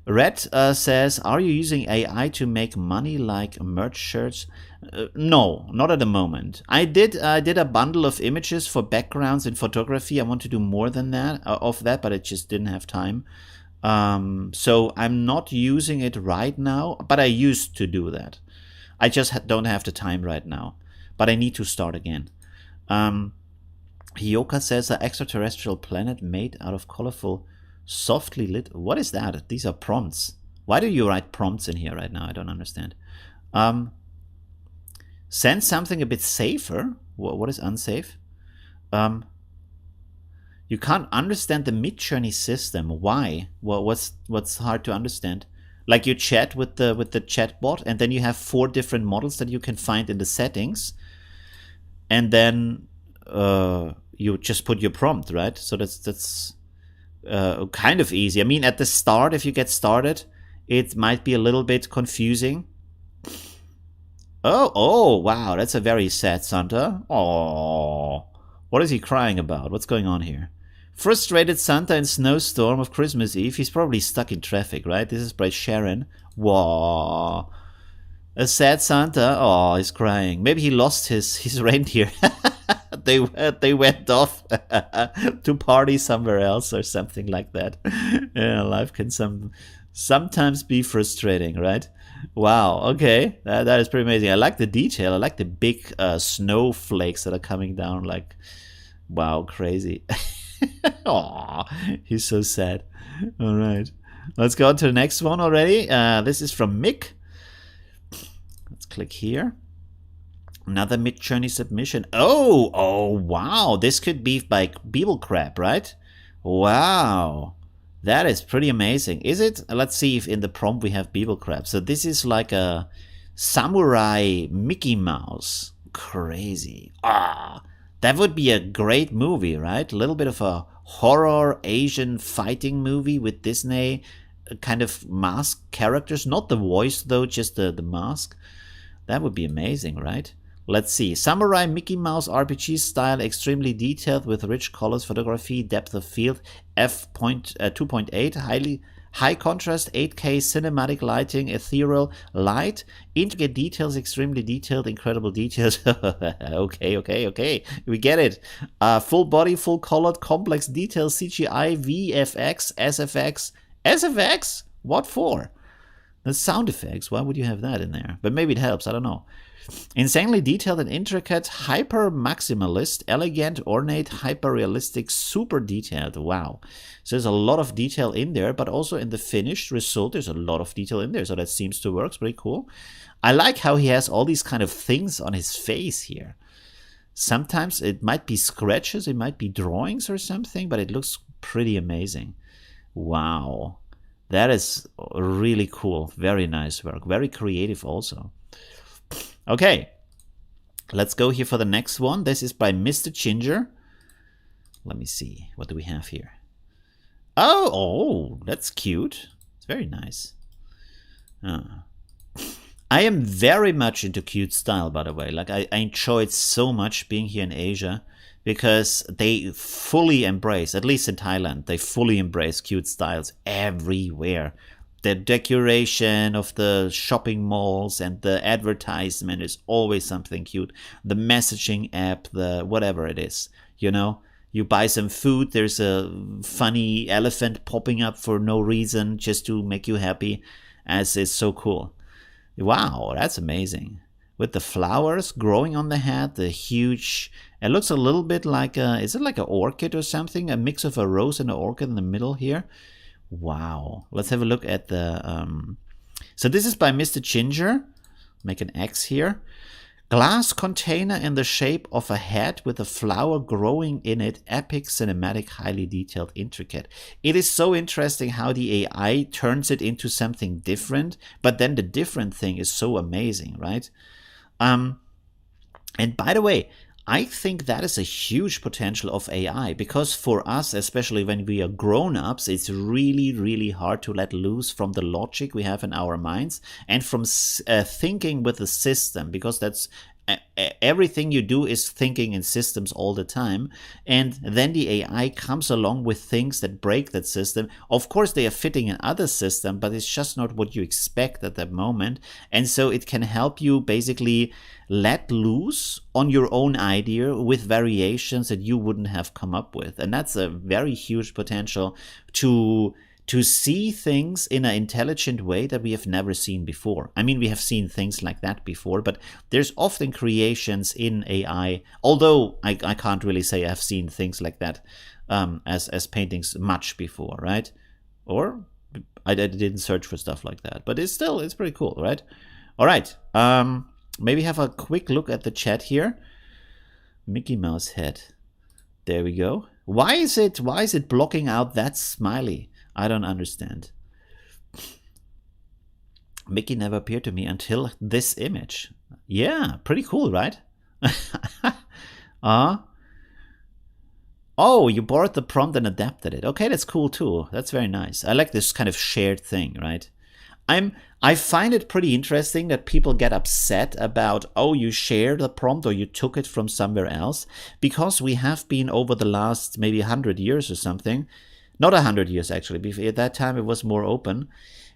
Speaker 1: Red says, are you using AI to make money like merch shirts? No, not at the moment. I did a bundle of images for backgrounds in photography. I want to do more than that, but I just didn't have time. So I'm not using it right now, but I used to do that. I just don't have the time right now, but I need to start again. Hyoka says, an extraterrestrial planet made out of colorful softly lit. What is that? These are prompts. Why do you write prompts in here right now? I don't understand. Send something a bit safer. What is unsafe? You can't understand the Midjourney system. Why? Well, what's hard to understand? Like you chat with the chatbot, and then you have 4 different models that you can find in the settings, and then you just put your prompt, right? So that's kind of easy. I mean, at the start, if you get started, it might be a little bit confusing. Oh, wow, that's a very sad Santa. Oh, what is he crying about? What's going on here? Frustrated Santa in snowstorm of Christmas Eve. He's probably stuck in traffic, right? This is by Sharon. Wow. A sad Santa. Oh, he's crying. Maybe he lost his reindeer. They went off to party somewhere else or something like that. Yeah, life can sometimes be frustrating, right? Wow. Okay, that is pretty amazing. I like the detail. I like the big snowflakes that are coming down. Like, wow, crazy. Aw, he's so sad. All right, let's go on to the next one already. This is from Mick. Let's click here. Another Midjourney submission. Oh, wow. This could be by Beeble Crab, right? Wow. That is pretty amazing. Is it? Let's see if in the prompt we have Beeble Crab. So this is like a samurai Mickey Mouse. Crazy. That would be a great movie, right? A little bit of a horror Asian fighting movie with Disney kind of mask characters. Not the voice, though, just the mask. That would be amazing, right? Let's see. Samurai Mickey Mouse RPG style, extremely detailed with rich colors, photography, depth of field, f2.8, high contrast, 8K cinematic lighting, ethereal light, intricate details, extremely detailed, incredible details. Okay. We get it. Full body, full colored, complex details, CGI, VFX, SFX. SFX? What for? The sound effects. Why would you have that in there? But maybe it helps. I don't know. Insanely detailed and intricate, hyper maximalist, elegant, ornate, hyper realistic, super detailed. Wow. So there's a lot of detail in there, but also in the finished result, there's a lot of detail in there. So that seems to work. It's pretty cool. I like how he has all these kind of things on his face here. Sometimes it might be scratches, it might be drawings or something, but it looks pretty amazing. Wow. That is really cool. Very nice work. Very creative also. Okay, let's go here for the next one. This is by Mr. Ginger. Let me see. What do we have here? Oh, that's cute. It's very nice. I am very much into cute style, by the way. Like, I enjoyed so much being here in Asia because they fully embrace, at least in Thailand, they fully embrace cute styles everywhere. The decoration of the shopping malls and the advertisement is always something cute. The messaging app, the whatever it is, you know, you buy some food, there's a funny elephant popping up for no reason just to make you happy, as is so cool. Wow, that's amazing. With the flowers growing on the hat, the huge, it looks a little bit like is it like an orchid or something? A mix of a rose and an orchid in the middle here. Wow. Let's have a look at the... So this is by Mr. Ginger. Make an X here. Glass container in the shape of a head with a flower growing in it. Epic, cinematic, highly detailed, intricate. It is so interesting how the AI turns it into something different, but then the different thing is so amazing, right? Um, and by the way, I think that is a huge potential of AI because for us, especially when we are grown ups, it's really, really hard to let loose from the logic we have in our minds and from thinking with the system because that's everything you do is thinking in systems all the time. And then the AI comes along with things that break that system. Of course, they are fitting in other systems, but it's just not what you expect at that moment. And so it can help you basically let loose on your own idea with variations that you wouldn't have come up with. And that's a very huge potential to see things in an intelligent way that we have never seen before. I mean, we have seen things like that before, but there's often creations in AI, although I can't really say I've seen things like that as paintings much before, right? Or I didn't search for stuff like that, but it's pretty cool, right? All right, maybe have a quick look at the chat here. Mickey Mouse head. There we go. Why is it blocking out that smiley? I don't understand. Mickey never appeared to me until this image. Yeah, pretty cool, right? Oh, you borrowed the prompt and adapted it. Okay, that's cool too. That's very nice. I like this kind of shared thing, right? I find it pretty interesting that people get upset about, oh, you shared the prompt or you took it from somewhere else, because we have been over the last maybe 100 years or something, not 100 years actually, at that time it was more open.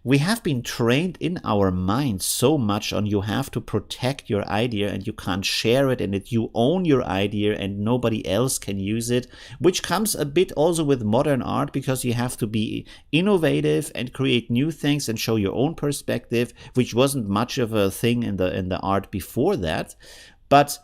Speaker 1: We have been trained in our minds so much on you have to protect your idea and you can't share it and that you own your idea and nobody else can use it, which comes a bit also with modern art because you have to be innovative and create new things and show your own perspective, which wasn't much of a thing in the art before that. But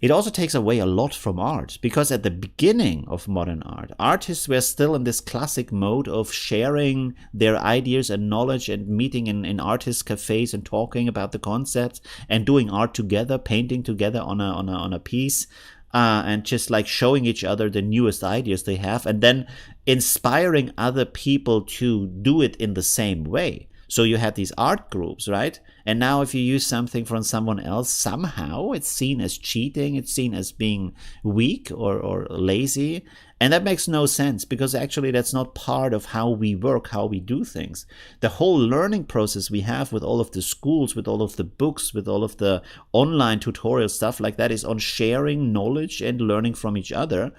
Speaker 1: it also takes away a lot from art because at the beginning of modern art, artists were still in this classic mode of sharing their ideas and knowledge and meeting in artist cafes and talking about the concepts and doing art together, painting together on a piece. And just like showing each other the newest ideas they have and then inspiring other people to do it in the same way. So you had these art groups, right? And now if you use something from someone else, somehow it's seen as cheating, it's seen as being weak or lazy. And that makes no sense because actually that's not part of how we work, how we do things. The whole learning process we have with all of the schools, with all of the books, with all of the online tutorial stuff like that is on sharing knowledge and learning from each other.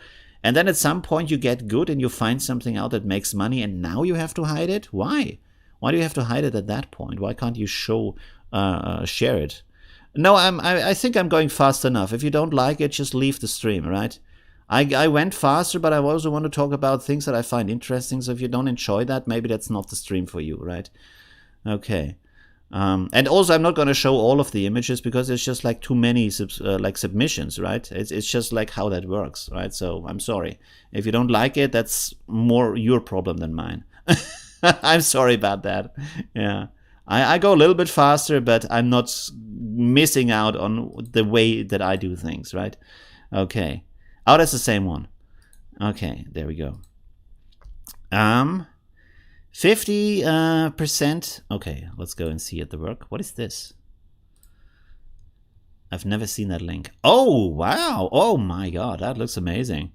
Speaker 1: And then at some point you get good and you find something out that makes money and now you have to hide it? Why? Why do you have to hide it at that point? Why can't you share it? No, I think I'm going fast enough. If you don't like it, just leave the stream, right? I went faster, but I also want to talk about things that I find interesting. So if you don't enjoy that, maybe that's not the stream for you, right? Okay. And also, I'm not going to show all of the images because it's just like too many submissions, right? It's just like how that works, right? So I'm sorry. If you don't like it, that's more your problem than mine. I'm sorry about that. Yeah. I go a little bit faster, but I'm not missing out on the way that I do things, right? Okay. Oh, that's the same one. Okay, there we go. 50%. Okay, let's go and see at the work. What is this? I've never seen that link. Oh, wow. Oh my God, that looks amazing.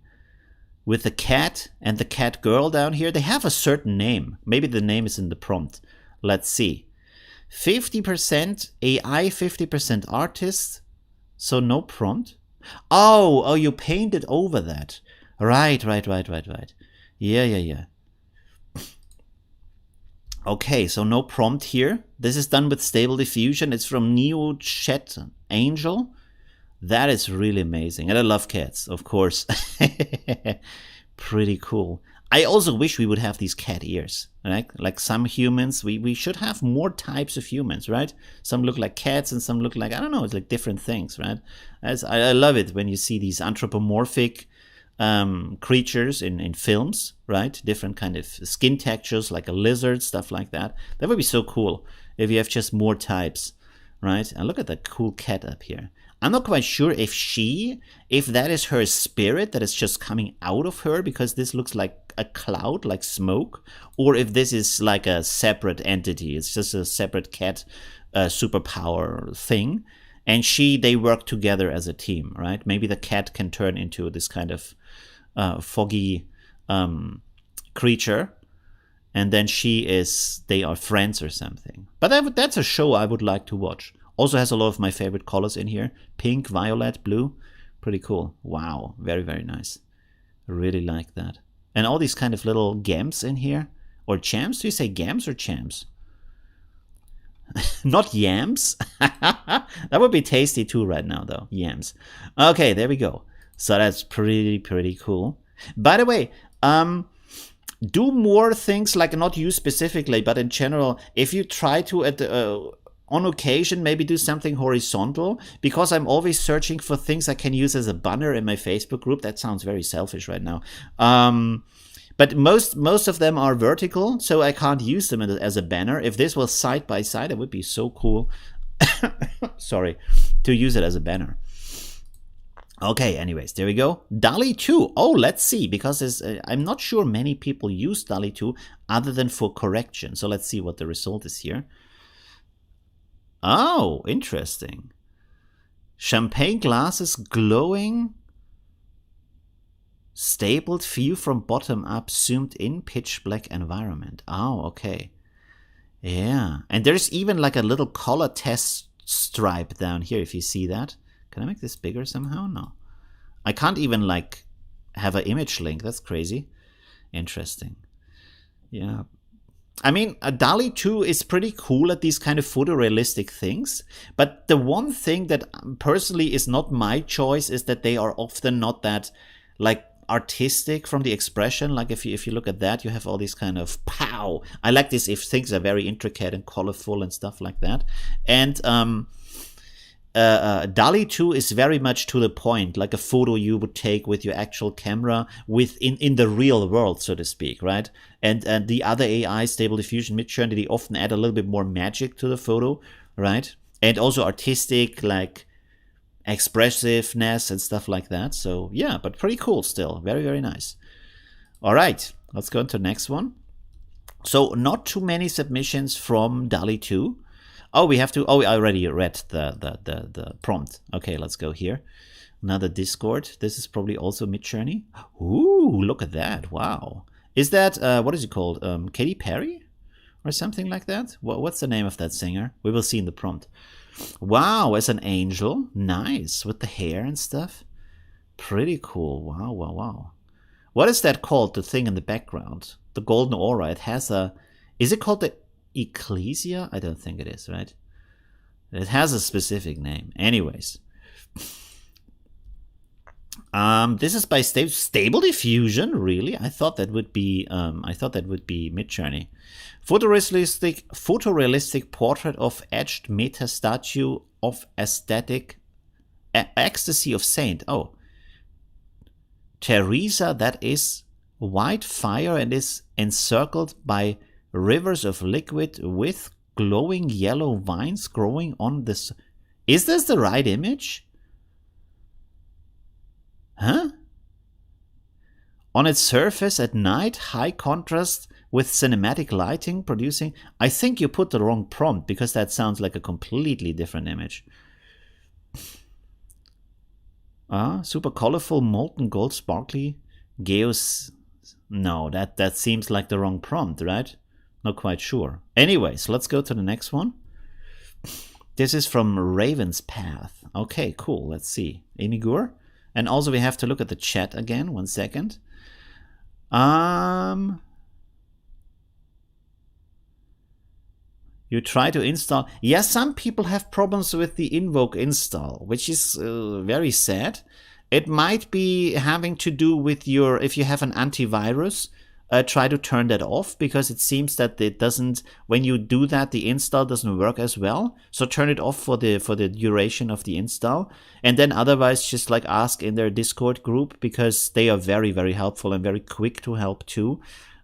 Speaker 1: With the cat and the cat girl down here, they have a certain name. Maybe the name is in the prompt. Let's see. 50% AI, 50% artist. So no prompt. Oh, you painted over that. Right. Yeah. Okay, so no prompt here. This is done with Stable Diffusion. It's from Neo Chat Angel. That is really amazing. And I love cats, of course. Pretty cool. I also wish we would have these cat ears, right? Like some humans, we should have more types of humans, right? Some look like cats and some look like, I don't know, it's like different things, right? I love it when you see these anthropomorphic creatures in films, right? Different kind of skin textures, like a lizard, stuff like that. That would be so cool if you have just more types. right? And look at that cool cat up here. I'm not quite sure if that is her spirit that is just coming out of her, because this looks like a cloud, like smoke, or if this is like a separate entity. It's just a separate cat superpower thing. And they work together as a team, right? Maybe the cat can turn into this kind of foggy creature, and then they are friends or something. But that's a show I would like to watch. Also has a lot of my favorite colors in here. Pink, violet, blue. Pretty cool. Wow. Very, very nice. Really like that. And all these kind of little gams in here. Or chams? Do you say gams or chams? Not yams. That would be tasty too right now, though. Yams. Okay, there we go. So that's pretty cool. By the way, do more things, like not you specifically, but in general, if you try to on occasion maybe do something horizontal, because I'm always searching for things I can use as a banner in my Facebook group. That sounds very selfish right now. But most of them are vertical, so I can't use them as a banner. If this was side by side, it would be so cool. Sorry, to use it as a banner. Okay, anyways, there we go. DALL-E 2. Oh, let's see, because I'm not sure many people use DALL-E 2 other than for correction. So let's see what the result is here. Oh, interesting. Champagne glasses glowing. Stabled view from bottom up, zoomed in, pitch black environment. Oh, okay. Yeah. And there's even like a little color test stripe down here, if you see that. Can I make this bigger somehow? No. I can't even like have an image link. That's crazy. Interesting. Yeah. I mean, DALL-E 2 is pretty cool at these kind of photorealistic things, but the one thing that personally is not my choice is that they are often not that like artistic from the expression. Like if you look at that, you have all these kind of pow. I like this if things are very intricate and colorful and stuff like that. And DALL-E 2 is very much to the point, like a photo you would take with your actual camera in the real world, so to speak, right? And the other AI, Stable Diffusion, Midjourney, they often add a little bit more magic to the photo, right? And also artistic, like expressiveness and stuff like that. So yeah, but pretty cool still. Very, very nice. All right, let's go into the next one. So not too many submissions from DALL-E 2. Oh, we have to. Oh, I already read the prompt. Okay, let's go here. Another Discord. This is probably also Midjourney. Ooh, look at that! Wow, is that what is it called? Katy Perry, or something like that? What's the name of that singer? We will see in the prompt. Wow, as an angel, nice with the hair and stuff. Pretty cool. Wow, wow, wow. What is that called? The thing in the background, the golden aura. It has a. Is it called the Ecclesia? I don't think it is, right? It has a specific name. Anyways. This is by Stable Diffusion, really? I thought that would be Midjourney. Photorealistic portrait of etched meta statue of ecstasy of saint. Oh. Teresa, that is white fire and is encircled by rivers of liquid with glowing yellow vines growing on this. Is this the right image? Huh? On its surface at night, high contrast with cinematic lighting producing. I think you put the wrong prompt, because that sounds like a completely different image. Super colorful molten gold sparkly geos. No, that seems like the wrong prompt, right? Not quite sure. Anyways, let's go to the next one. This is from Raven's Path. Okay, cool. Let's see. Amy Gore. And also we have to look at the chat again. 1 second. You try to install. Yeah, some people have problems with the Invoke install, which is very sad. It might be having to do with your, if you have an antivirus, try to turn that off, because it seems that it doesn't, when you do that, the install doesn't work as well. So turn it off for the duration of the install. And then otherwise just like ask in their Discord group, because they are very, very helpful and very quick to help too,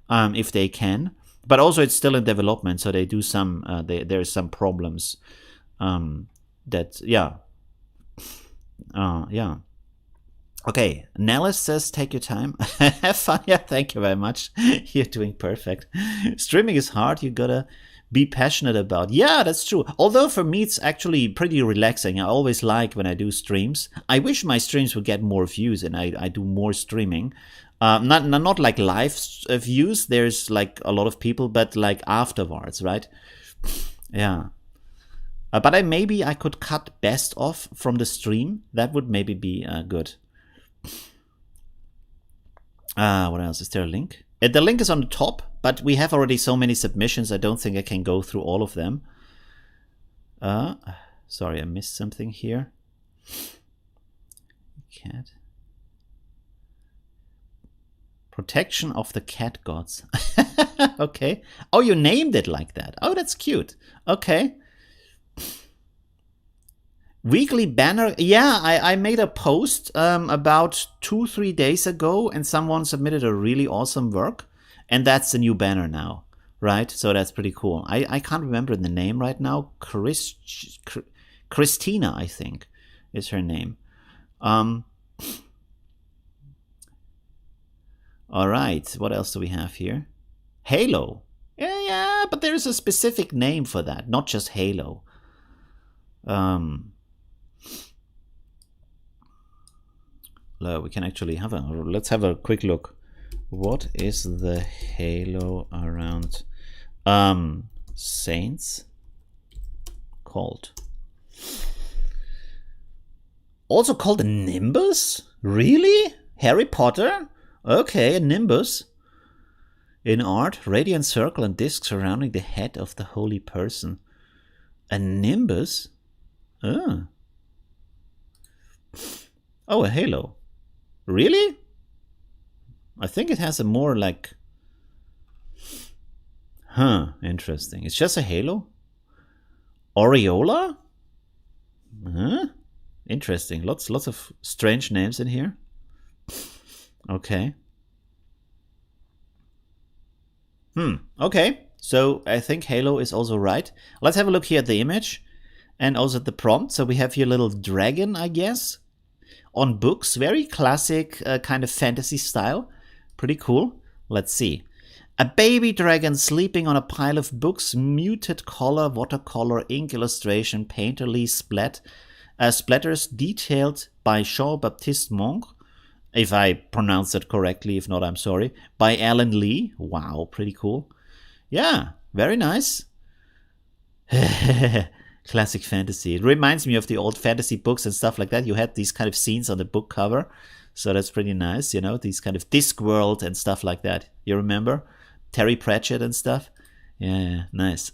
Speaker 1: if they can. But also it's still in development, so they do some, there's some problems Yeah. Yeah. Okay, Nellis says, take your time. Have fun. Yeah, thank you very much. You're doing perfect. Streaming is hard. You gotta be passionate about. Yeah, that's true. Although for me, it's actually pretty relaxing. I always like when I do streams. I wish my streams would get more views and I do more streaming. Not like live views. There's like a lot of people, but like afterwards, right? Yeah. But maybe I could cut best off from the stream. That would maybe be good. What else? Is there a link? The link is on the top, but we have already so many submissions. I don't think I can go through all of them. Sorry, I missed something here. Cat. Protection of the cat gods. Okay. Oh, you named it like that. Oh, that's cute. Okay. Weekly banner. Yeah, I made a post about 2-3 days ago, and someone submitted a really awesome work, and that's the new banner now, right? So that's pretty cool. I can't remember the name right now. Christina, I think, is her name. All right, what else do we have here? Halo. Yeah, but there's a specific name for that, not just Halo. We can actually have let's have a quick look. What is the halo around Saints called? Also called a nimbus? Really? Harry Potter? Okay, a nimbus. In art, radiant circle and disc surrounding the head of the holy person. A nimbus? Oh, a halo. Really? I think it has a more like... interesting. It's just a halo? Aureola? Interesting. Lots of strange names in here. Okay. Okay. So I think halo is also right. Let's have a look here at the image and also at the prompt. So we have here a little dragon, I guess, on books. Very classic kind of fantasy style. Pretty cool. Let's see. A baby dragon sleeping on a pile of books. Muted color, watercolor, ink illustration, painterly splatters detailed by Jean-Baptiste Monge. If I pronounced it correctly. If not, I'm sorry. By Alan Lee. Wow, pretty cool. Yeah, very nice. Classic fantasy. It reminds me of the old fantasy books and stuff like that. You had these kind of scenes on the book cover. So that's pretty nice, you know, these kind of Discworld and stuff like that. You remember? Terry Pratchett and stuff? Yeah, nice.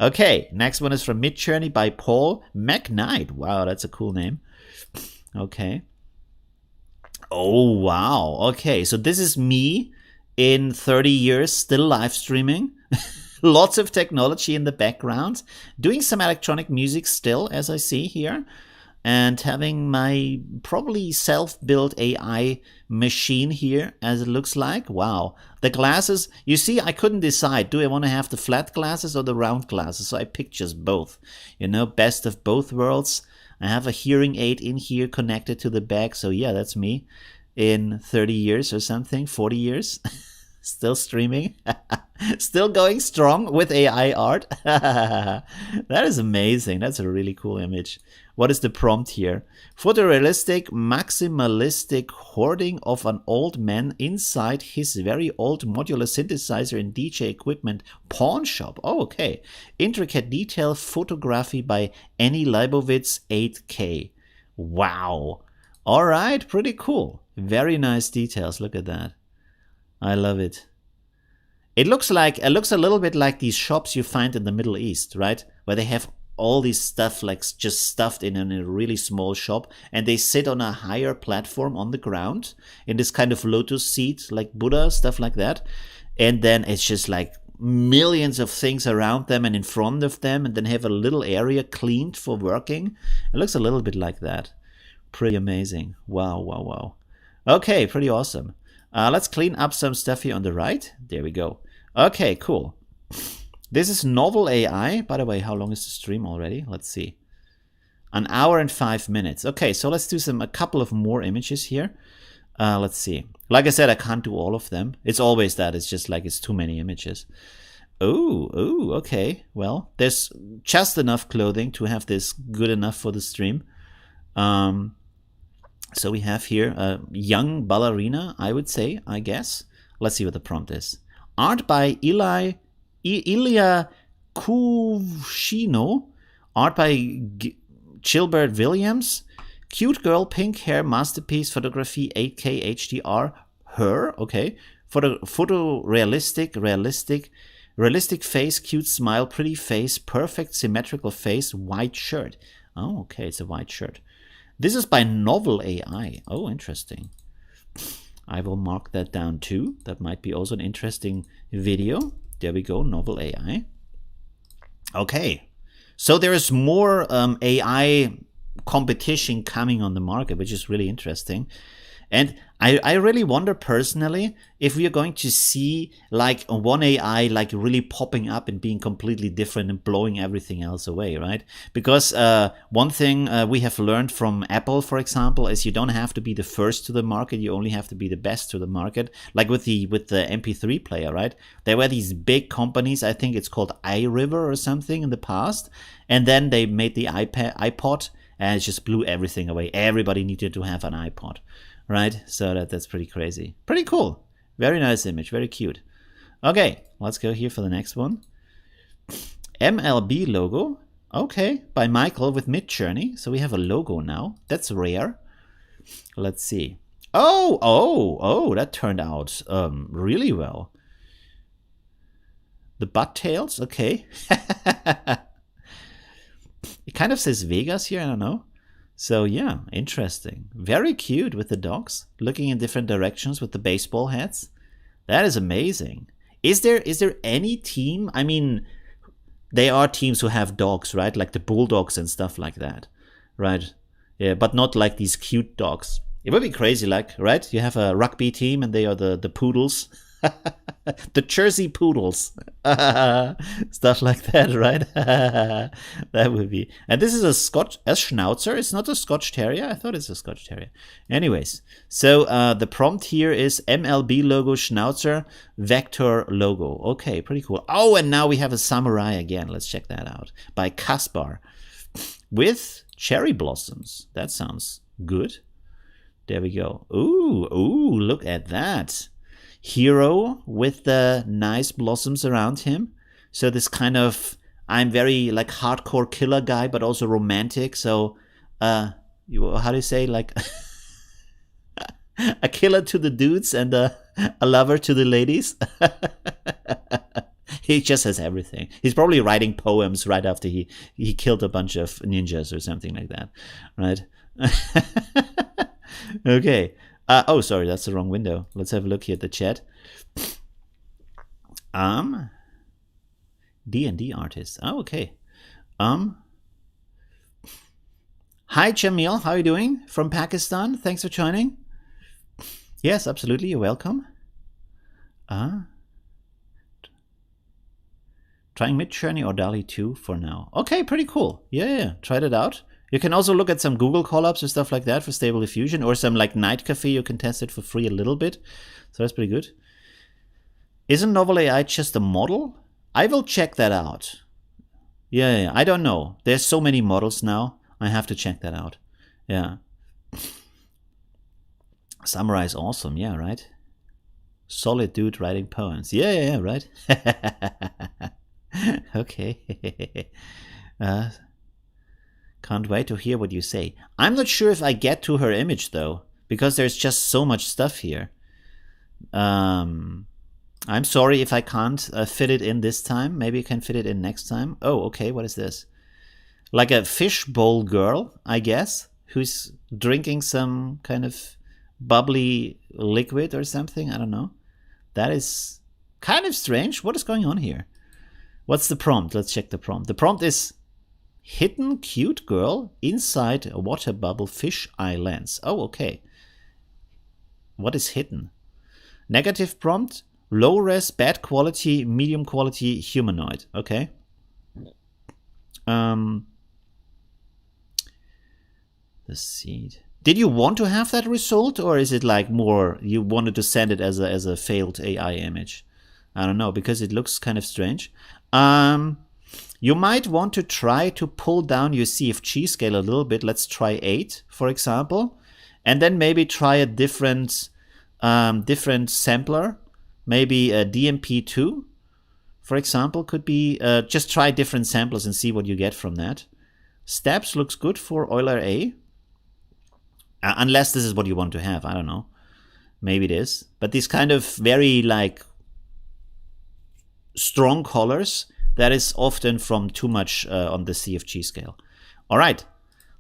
Speaker 1: Okay, next one is from Midjourney by Paul McKnight. Wow, that's a cool name. Okay. Oh, wow. Okay, so this is me in 30 years still live streaming. Lots of technology in the background. Doing some electronic music still, as I see here. And having my probably self-built AI machine here, as it looks like. Wow. The glasses, you see, I couldn't decide. Do I want to have the flat glasses or the round glasses? So I picked just both. You know, best of both worlds. I have a hearing aid in here connected to the back. So yeah, that's me in 30 years or something, 40 years. Still streaming. Still going strong with AI art. That is amazing. That's a really cool image. What is the prompt here? Photorealistic, maximalistic hoarding of an old man inside his very old modular synthesizer and DJ equipment pawn shop. Oh, okay. Intricate detail photography by Annie Leibovitz 8K. Wow. All right, pretty cool. Very nice details. Look at that. I love it. It looks a little bit like these shops you find in the Middle East, right? Where they have all these stuff like just stuffed in a really small shop, and they sit on a higher platform on the ground in this kind of lotus seat, like Buddha, stuff like that. And then it's just like millions of things around them and in front of them, and then have a little area cleaned for working. It looks a little bit like that. Pretty amazing. Wow, wow, wow. Okay, pretty awesome. Let's clean up some stuff here on the right. There we go. Okay, cool. This is novel AI. By the way, how long is the stream already? Let's see. 1 hour and 5 minutes. Okay, so let's do a couple of more images here. Let's see. Like I said, I can't do all of them. It's always that. It's just like it's too many images. Oh, okay. Well, there's just enough clothing to have this good enough for the stream. So we have here a young ballerina, I would say, I guess. Let's see what the prompt is. Art by Ilya Kushino. Art by Gilbert Williams. Cute girl, pink hair, masterpiece, photography, 8K HDR. Her, okay. Realistic face, cute smile, pretty face, perfect symmetrical face, white shirt. Oh, okay, it's a white shirt. This is by Novel AI. Oh, interesting. I will mark that down too. That might be also an interesting video. There we go, Novel AI. Okay, so there is more AI competition coming on the market, which is really interesting. And I really wonder personally if we are going to see like one AI like really popping up and being completely different and blowing everything else away, right? Because one thing we have learned from Apple, for example, is you don't have to be the first to the market. You only have to be the best to the market. Like with the MP3 player, right? There were these big companies. I think it's called iRiver or something in the past, and then they made the iPod, and it just blew everything away. Everybody needed to have an iPod. Right, so that's pretty crazy. Pretty cool. Very nice image, very cute. Okay, let's go here for the next one. MLB logo. Okay, by Michael with Midjourney. So we have a logo now. That's rare. Let's see. Oh, that turned out really well. The butt tails, okay. It kind of says Vegas here, I don't know. So yeah, interesting. Very cute with the dogs, looking in different directions with the baseball hats. That is amazing. Is there any team? I mean, there are teams who have dogs, right? Like the bulldogs and stuff like that, right? Yeah, but not like these cute dogs. It would be crazy, like, right? You have a rugby team and they are the poodles. The Jersey Poodles. Stuff like that, right? That would be. And this is a Schnauzer. It's not a Scotch Terrier. I thought it's a Scotch Terrier. Anyways, so the prompt here is MLB logo Schnauzer vector logo. Okay, pretty cool. Oh, and now we have a samurai again. Let's check that out. By Kaspar. With cherry blossoms. That sounds good. There we go. Ooh, look at that. Hero with the nice blossoms around him. So this kind of, I'm very like hardcore killer guy, but also romantic. So, how do you say, like a killer to the dudes and a lover to the ladies? He just has everything. He's probably writing poems right after he killed a bunch of ninjas or something like that, right? Okay. Oh, sorry, that's the wrong window. Let's have a look here at the chat. D&D artist. Oh, okay. Hi, Jamil. How are you doing? From Pakistan. Thanks for joining. Yes, absolutely. You're welcome. Trying Midjourney or DALL-E 2 for now. Okay, pretty cool. Yeah. Tried it out. You can also look at some Google collabs or stuff like that for Stable Diffusion, or some like Night Cafe. You can test it for free a little bit. So that's pretty good. Isn't Novel AI just a model? I will check that out. Yeah, I don't know. There's so many models now. I have to check that out. Yeah. Samurai is awesome. Yeah, right? Solid dude writing poems. Yeah, right? Okay. Can't wait to hear what you say. I'm not sure if I get to her image though, because there's just so much stuff here. I'm sorry if I can't fit it in this time. Maybe I can fit it in next time. Oh, okay. What is this? Like a fishbowl girl, I guess, who's drinking some kind of bubbly liquid or something. I don't know. That is kind of strange. What is going on here? What's the prompt? Let's check the prompt. The prompt is hidden cute girl inside a water bubble fish eye lens. Oh, okay. What is hidden? Negative prompt. Low res, bad quality, medium quality, humanoid. Okay. The seed. Did you want to have that result, or is it like more you wanted to send it as a failed AI image? I don't know, because it looks kind of strange. You might want to try to pull down your CFG scale a little bit. Let's try 8, for example, and then maybe try a different sampler. Maybe a DMP2, for example, could be. Just try different samplers and see what you get from that. Steps looks good for Euler A. Unless this is what you want to have, I don't know. Maybe it is. But these kind of very like strong colors, that is often from too much on the CFG scale. All right,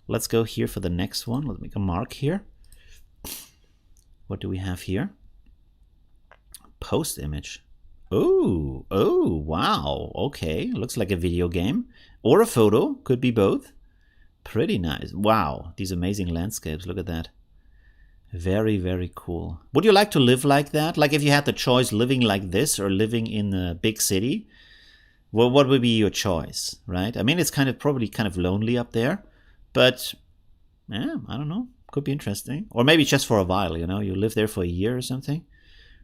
Speaker 1: let's go here for the next one. Let's make a mark here. What do we have here? Post image. Oh, wow. Okay, looks like a video game or a photo. Could be both. Pretty nice. Wow, these amazing landscapes. Look at that. Very, very cool. Would you like to live like that? Like if you had the choice living like this or living in a big city, well, what would be your choice, right? I mean, it's probably kind of lonely up there, but yeah, I don't know. Could be interesting. Or maybe just for a while, you know, you live there for a year or something,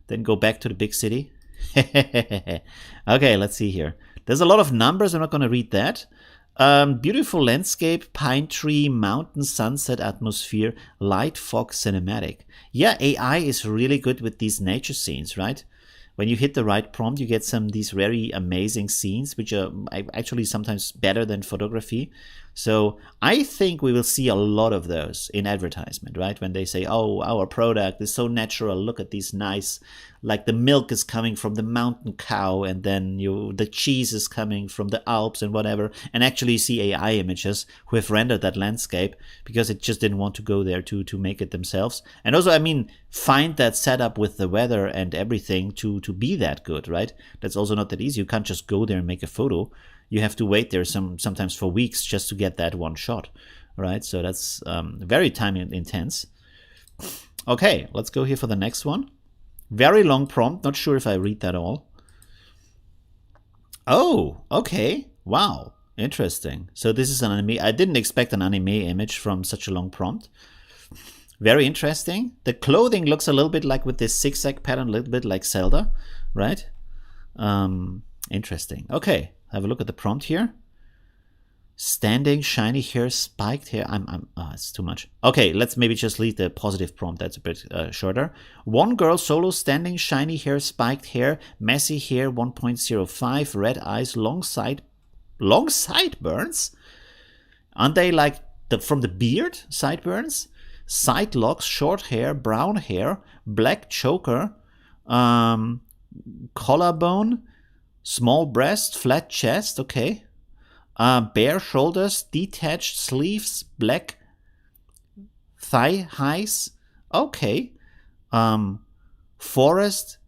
Speaker 1: then go back to the big city. Okay, let's see here. There's a lot of numbers. I'm not going to read that. Beautiful landscape, pine tree, mountain, sunset, atmosphere, light, fog, cinematic. Yeah, AI is really good with these nature scenes, right? When you hit the right prompt, you get these very amazing scenes, which are actually sometimes better than photography. So I think we will see a lot of those in advertisement, right? When they say, oh, our product is so natural. Look at these nice, like the milk is coming from the mountain cow, and then the cheese is coming from the Alps and whatever. And actually you see AI images who have rendered that landscape because it just didn't want to go there to make it themselves. And also, I mean, find that setup with the weather and everything to be that good, right? That's also not that easy. You can't just go there and make a photo. You have to wait there sometimes for weeks just to get that one shot, right? So that's very time intense. Okay, let's go here for the next one. Very long prompt. Not sure if I read that all. Oh, okay. Wow, interesting. So this is an anime. I didn't expect an anime image from such a long prompt. Very interesting. The clothing looks a little bit like with this zigzag pattern, a little bit like Zelda, right? Interesting. Okay. Have a look at the prompt here. Standing, shiny hair, spiked hair. It's too much. Okay, let's maybe just leave the positive prompt. That's a bit shorter. One girl solo, standing, shiny hair, spiked hair, messy hair, 1.05, red eyes, long sideburns. Aren't they like from the beard? Sideburns, side locks, short hair, brown hair, black choker, collarbone. Small breast, flat chest, okay. Bare shoulders, detached sleeves, black thigh highs, okay. Forest,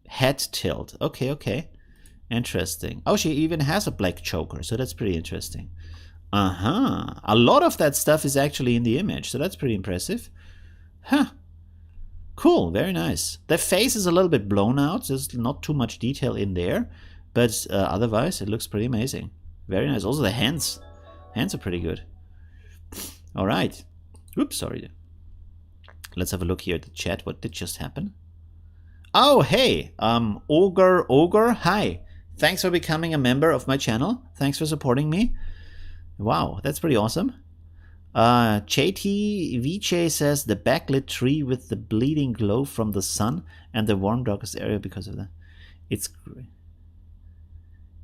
Speaker 1: head tilt, okay. Interesting. Oh, she even has a black choker, so that's pretty interesting. A lot of that stuff is actually in the image, so that's pretty impressive. Huh. Cool, very nice. The face is a little bit blown out, there's not too much detail in there. But otherwise, it looks pretty amazing. Very nice. Also, the hands. Hands are pretty good. All right. Oops, sorry. Let's have a look here at the chat. What did just happen? Oh, hey. Ogre. Hi. Thanks for becoming a member of my channel. Thanks for supporting me. Wow, that's pretty awesome. JT Viche says the backlit tree with the bleeding glow from the sun and the warm darkest area because of that. It's great.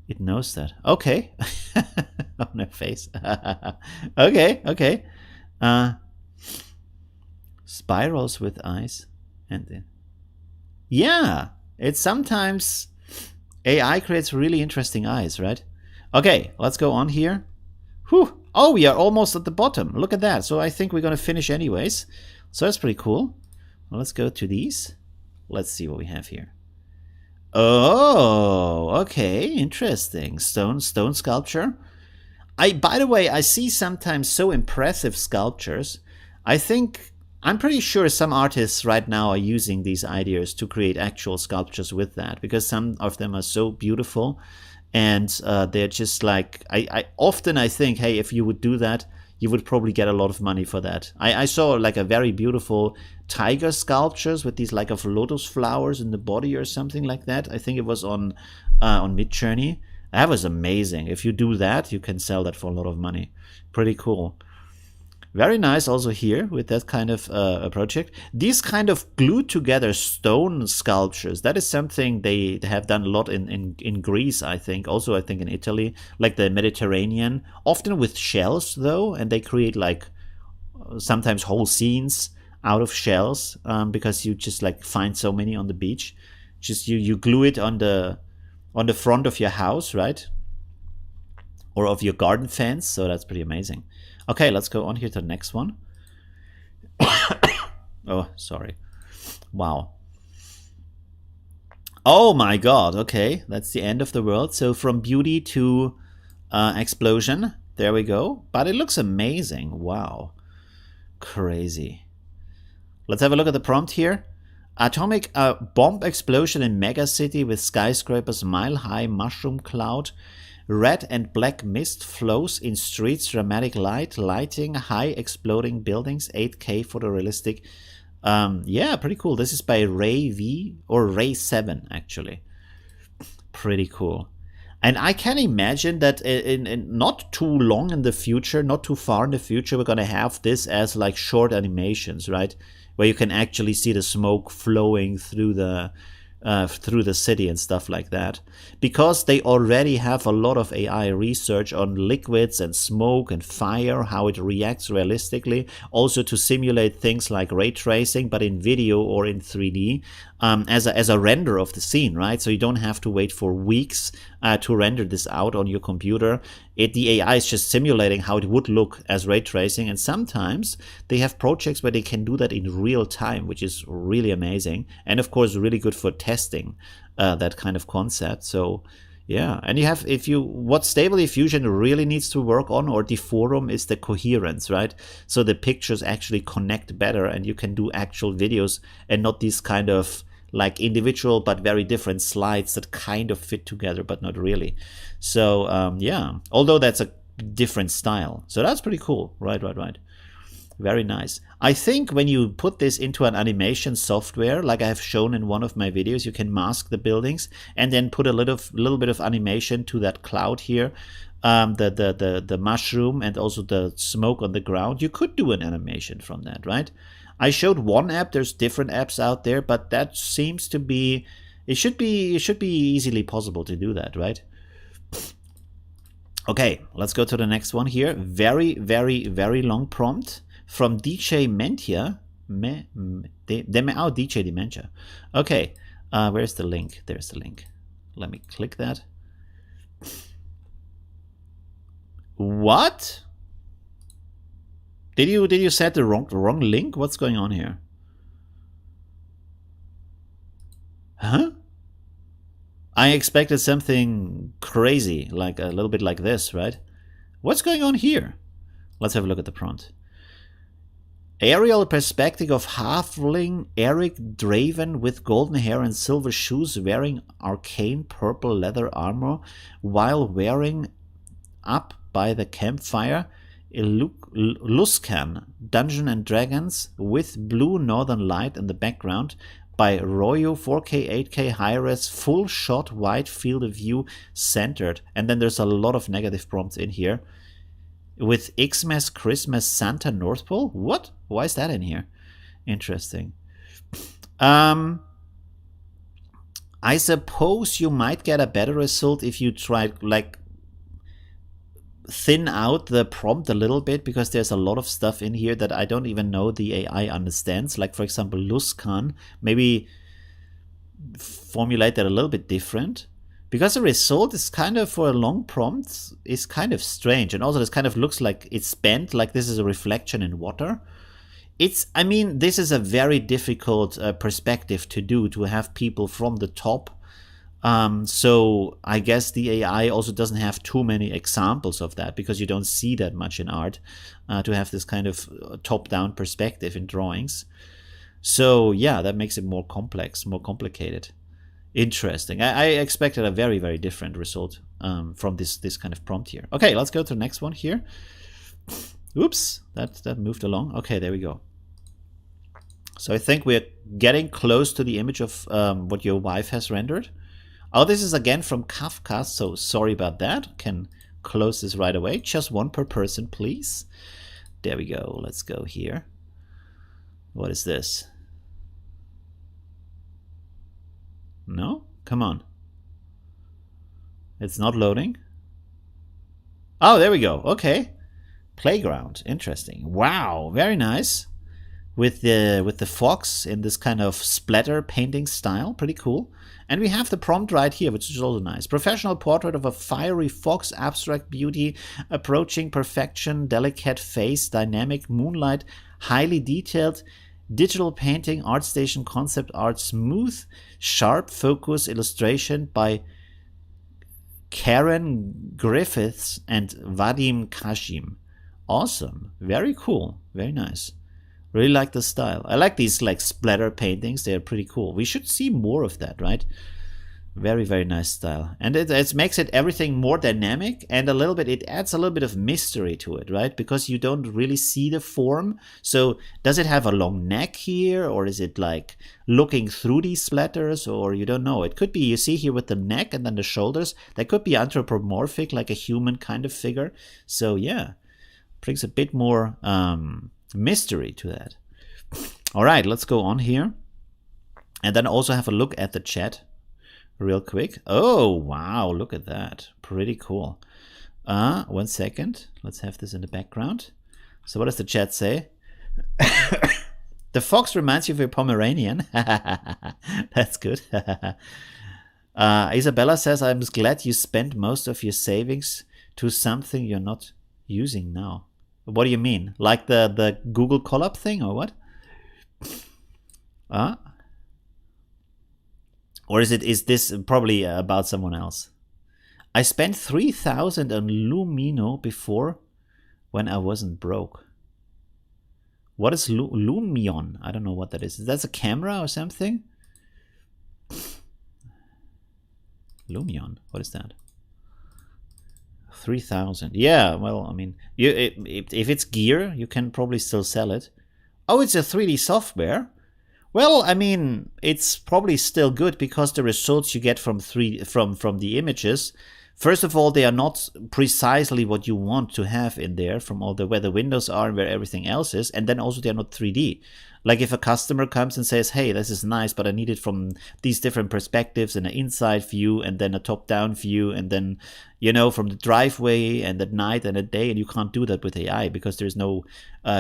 Speaker 1: It knows that. Okay. On her face. Okay. Spirals with eyes. And yeah, it's sometimes AI creates really interesting eyes, right? Okay, let's go on here. Whew. Oh, we are almost at the bottom. Look at that. So I think we're going to finish anyways. So that's pretty cool. Well, let's go to these. Let's see what we have here. Oh, okay, interesting. Stone sculpture. By the way, I see sometimes so impressive sculptures. I think I'm pretty sure some artists right now are using these ideas to create actual sculptures with that, because some of them are so beautiful, and they're just like, I often I think, hey, if you would do that, you would probably get a lot of money for that. I saw like a very beautiful tiger sculptures with these like of lotus flowers in the body or something like that. I think it was on Midjourney. That was amazing. If you do that, you can sell that for a lot of money. Pretty cool. Very nice also here with that kind of a project. These kind of glued together stone sculptures, that is something they have done a lot in Greece, I think. Also, I think in Italy, like the Mediterranean, often with shells though, and they create like sometimes whole scenes out of shells, because you just like find so many on the beach. Just you glue it on the front of your house, right? Or of your garden fence, so that's pretty amazing. Okay, let's go on here to the next one. Oh, sorry. Wow. Oh my god, okay, that's the end of the world. So from beauty to explosion, there we go. But it looks amazing, wow. Crazy. Let's have a look at the prompt here. Atomic bomb explosion in megacity with skyscrapers mile-high mushroom cloud. Red and black mist flows in streets, dramatic lighting, high exploding buildings, 8K photorealistic. Yeah, pretty cool. This is by Ray V, or Ray 7, actually. Pretty cool. And I can imagine that in not too long in the future, not too far in the future, we're going to have this as like short animations, right? Where you can actually see the smoke flowing through the city and stuff like that, because they already have a lot of AI research on liquids and smoke and fire, how it reacts realistically, also to simulate things like ray tracing, but in video or in 3D, as a render of the scene, right? So you don't have to wait for weeks to render this out on your computer. The AI is just simulating how it would look as ray tracing, and sometimes they have projects where they can do that in real time, which is really amazing, and of course really good for testing that kind of concept. So yeah, and you have, what Stable Diffusion really needs to work on, or Deforum, is the coherence, right? So the pictures actually connect better, and you can do actual videos and not these kind of like individual but very different slides that kind of fit together but not really. So yeah, although that's a different style, so that's pretty cool. Right. Very nice. I think when you put this into an animation software, like I have shown in one of my videos, you can mask the buildings and then put a little bit of animation to that cloud here, the mushroom, and also the smoke on the ground. You could do an animation from that, right? I showed one app. There's different apps out there, but that seems to be, it should be easily possible to do that, right? Okay, let's go to the next one here. Very, very, very long prompt from DJ Mentia. DJ Dementia. Okay, where's the link? There's the link. Let me click that. What? Did you set the wrong link? What's going on here? Huh? I expected something crazy, like a little bit like this, right? What's going on here? Let's have a look at the prompt. Aerial perspective of halfling Eric Draven with golden hair and silver shoes, wearing arcane purple leather armor while wearing up by the campfire. Luskan, Dungeon and Dragons with blue northern light in the background by Royo, 4K, 8K, high-res, full shot, wide field of view, centered. And then there's a lot of negative prompts in here. With Xmas, Christmas, Santa, North Pole? What? Why is that in here? Interesting. I suppose you might get a better result if you try, like, thin out the prompt a little bit, because there's a lot of stuff in here that I don't even know the AI understands. Like, for example, Luskan, maybe formulate that a little bit different, because the result is kind of, for a long prompt, is kind of strange. And also this kind of looks like it's bent, like this is a reflection in water. I mean, this is a very difficult perspective to do, to have people from the top So I guess the AI also doesn't have too many examples of that, because you don't see that much in art to have this kind of top-down perspective in drawings. So yeah, that makes it more complex, more complicated. Interesting. I expected a very, very different result from this kind of prompt here. Okay, let's go to the next one here. Oops, that moved along. Okay, there we go. So I think we're getting close to the image of what your wife has rendered. Oh, this is again from Kafka, so sorry about that. Can close this right away. Just one per person, please. There we go. Let's go here. What is this? No? Come on. It's not loading. Oh, there we go. Okay. Playground. Interesting. Wow, very nice. With the fox in this kind of splatter painting style. Pretty cool. And we have the prompt right here, which is also nice. Professional portrait of a fiery fox, abstract beauty, approaching perfection, delicate face, dynamic moonlight, highly detailed, digital painting, ArtStation concept art, smooth, sharp focus illustration by Karen Griffiths and Vadim Kashim. Awesome. Very cool. Very nice. Really like the style. I like these like splatter paintings. They're pretty cool. We should see more of that, right? Very, very nice style. And it makes it everything more dynamic, and it adds a little bit of mystery to it, right? Because you don't really see the form. So does it have a long neck here, or is it like looking through these splatters, or you don't know. It could be, you see here with the neck and then the shoulders, that could be anthropomorphic, like a human kind of figure. So yeah, brings a bit more mystery to that. All right, let's go on here. And then also have a look at the chat real quick. Oh, wow, look at that. Pretty cool. 1 second. Let's have this in the background. So what does the chat say? The fox reminds you of a Pomeranian. That's good. Isabella says, I'm glad you spent most of your savings to something you're not using now. What do you mean? Like the Google Colab thing, or what? Or is this probably about someone else? I spent 3,000 on Lumino before when I wasn't broke. What is Lumion? I don't know what that is. Is that a camera or something? Lumion. What is that? 3,000. Yeah, well, I mean, if it's gear, you can probably still sell it. Oh, it's a 3D software. Well, I mean, it's probably still good, because the results you get from the images, first of all, they are not precisely what you want to have in there, from all where the windows are and where everything else is, and then also they're not 3D. Like if a customer comes and says, hey, this is nice, but I need it from these different perspectives, and an inside view and then a top-down view, and then, you know, from the driveway and at night and at day, and you can't do that with AI because there's no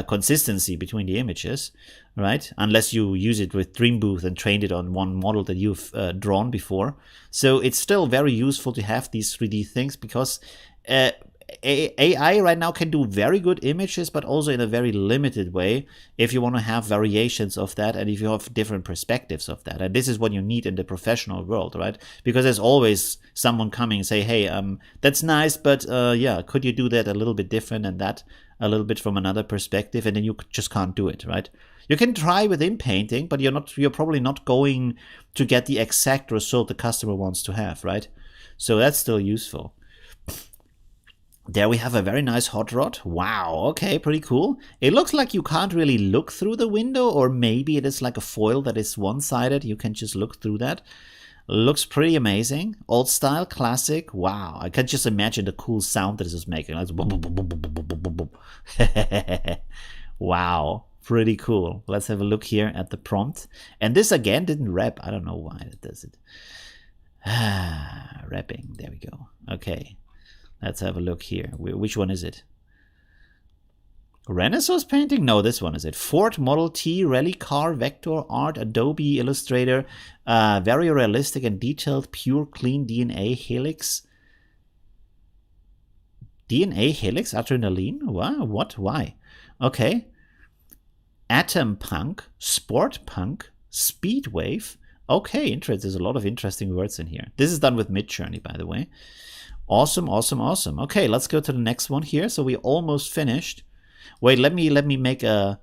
Speaker 1: consistency between the images, right? Unless you use it with Dream Booth and trained it on one model that you've drawn before. So it's still very useful to have these 3D things, because AI right now can do very good images, but also in a very limited way if you want to have variations of that, and if you have different perspectives of that. And this is what you need in the professional world, right? Because there's always someone coming and say, hey, that's nice, but yeah, could you do that a little bit different, and that a little bit from another perspective? And then you just can't do it, right? You can try within painting, but you're probably not going to get the exact result the customer wants to have, right? So that's still useful. There we have a very nice hot rod. Wow, okay, pretty cool. It looks like you can't really look through the window, or maybe it is like a foil that is one-sided. You can just look through that. Looks pretty amazing. Old style, classic. Wow, I can just imagine the cool sound that this is making. Like boom, boom, boom, boom, boom, boom, boom, boom, boom. Wow, pretty cool. Let's have a look here at the prompt. And this again didn't wrap. I don't know why it does it. Wrapping, there we go. Okay. Let's have a look here. Which one is it? Renaissance painting? No, this one is it. Ford Model T, Rally Car, Vector Art, Adobe Illustrator. Very realistic and detailed, pure, clean DNA helix. DNA helix? Adrenaline? What? Why? Okay. Atom Punk, Sport Punk, Speedwave. Okay, interesting. There's a lot of interesting words in here. This is done with Midjourney, by the way. Awesome, awesome, awesome. Okay, let's go to the next one here. So we almost finished. Wait, let me make a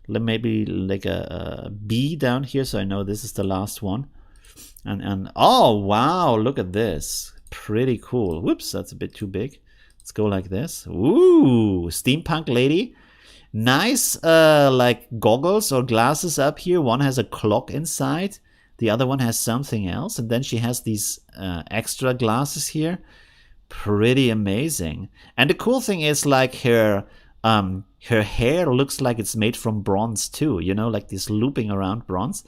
Speaker 1: maybe like a B down here, so I know this is the last one. And oh wow, look at this. Pretty cool. Whoops, that's a bit too big. Let's go like this. Ooh, steampunk lady. Nice like goggles or glasses up here. One has a clock inside. The other one has something else. And then she has these extra glasses here. Pretty amazing. And the cool thing is like her hair looks like it's made from bronze too. You know, like this looping around bronze.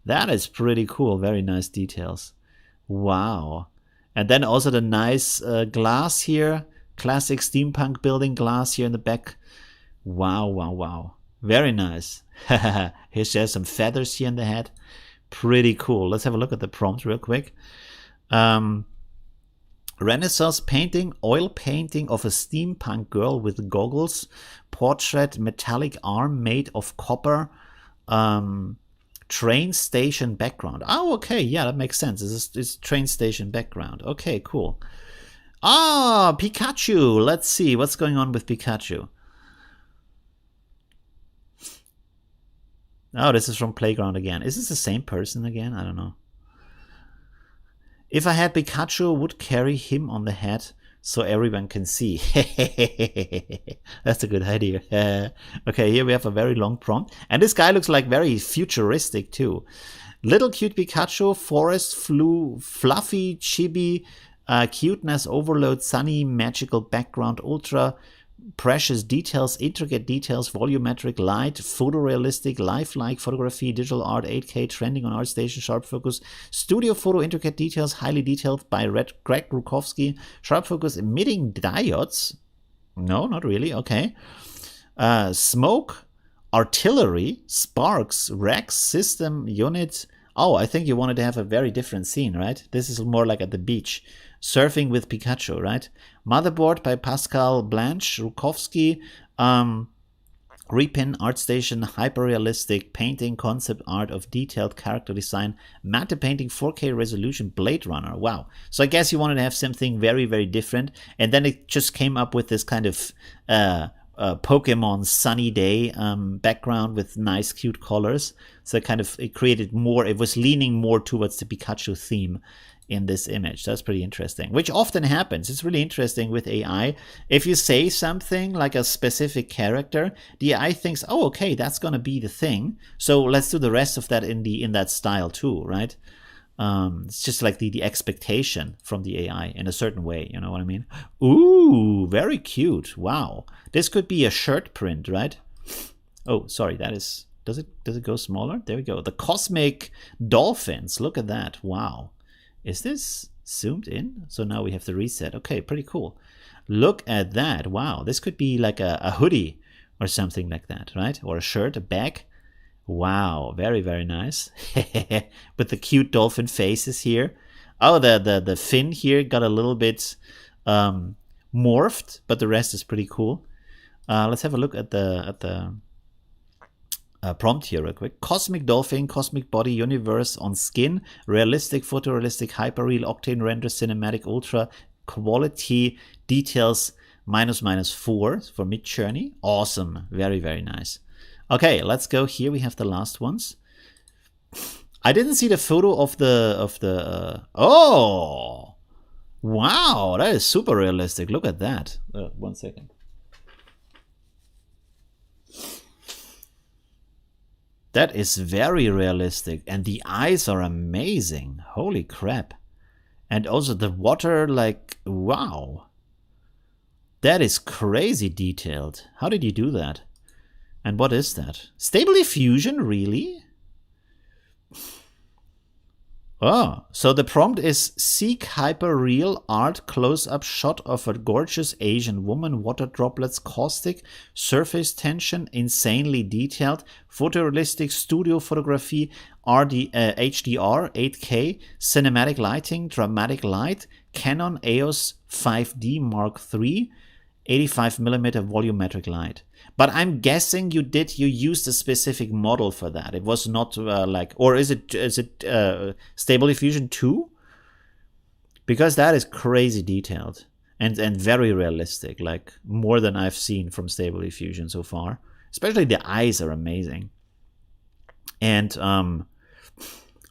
Speaker 1: That is pretty cool. Very nice details. Wow. And then also the nice glass here. Classic steampunk building glass here in the back. Wow, wow, wow. Very nice. Here she has some feathers here in the head. Pretty cool. Let's have a look at the prompt real quick. Renaissance painting, oil painting of a steampunk girl with goggles, portrait, metallic arm made of copper, train station background. Oh, okay, yeah, that makes sense. It's train station background. Okay, cool. Ah, Pikachu. Let's see what's going on with Pikachu. Oh, this is from Playground again. Is this the same person again? I don't know. If I had Pikachu, would carry him on the head so everyone can see. That's a good idea. Okay, here we have a very long prompt. And this guy looks like very futuristic too. Little cute Pikachu, forest, fluffy, chibi, cuteness overload, sunny, magical background, ultra precious details, intricate details, volumetric light, photorealistic, lifelike photography, digital art, 8K, trending on ArtStation, sharp focus, studio photo, intricate details, highly detailed by Greg Rukowski, sharp focus, emitting diodes. No, not really. Okay. Smoke, artillery, sparks, racks, system, units. Oh, I think you wanted to have a very different scene, right? This is more like at the beach. Surfing with Pikachu, right? Motherboard by Pascal Blanche, Rukowski, Repin, ArtStation, hyper-realistic painting, concept art of detailed character design, matte painting, 4K resolution, Blade Runner. Wow. So I guess you wanted to have something very, very different. And then it just came up with this kind of Pokemon sunny day background with nice, cute colors. So it created more, it was leaning more towards the Pikachu theme in this image. That's pretty interesting, which often happens. It's really interesting with AI. If you say something like a specific character, the AI thinks, oh, okay, that's going to be the thing. So let's do the rest of that in that style too, right? It's just like the expectation from the AI in a certain way. You know what I mean? Ooh, very cute. Wow. This could be a shirt print, right? Oh, sorry. That is, does it go smaller? There we go. The cosmic dolphins. Look at that. Wow. Is this zoomed in? So now we have to reset. Okay, pretty cool. Look at that. Wow, this could be like a hoodie or something like that, right? Or a shirt, a bag. Wow, very, very nice. With the cute dolphin faces here. Oh, the fin here got a little bit morphed, but the rest is pretty cool. Let's have a look at the prompt here real quick. Cosmic dolphin, cosmic body, universe on skin, realistic, photorealistic, hyperreal, octane render, cinematic, ultra quality, details, -4 for Midjourney. Awesome. Very, very nice. Okay, let's go here. We have the last ones. I didn't see the photo of the oh, wow, that is super realistic. Look at that. 1 second. That is very realistic, and the eyes are amazing. Holy crap. And also the water, like, wow. That is crazy detailed. How did you do that? And what is that? Stable diffusion, really? Oh, so the prompt is seek hyper-real art close-up shot of a gorgeous Asian woman, water droplets, caustic, surface tension, insanely detailed, photorealistic studio photography, HDR, 8K, cinematic lighting, dramatic light, Canon EOS 5D Mark III, 85 millimeter volumetric light. But I'm guessing you used a specific model for that. It was not or is it Stable Diffusion 2? Because that is crazy detailed and very realistic, like more than I've seen from Stable Diffusion so far. Especially the eyes are amazing. And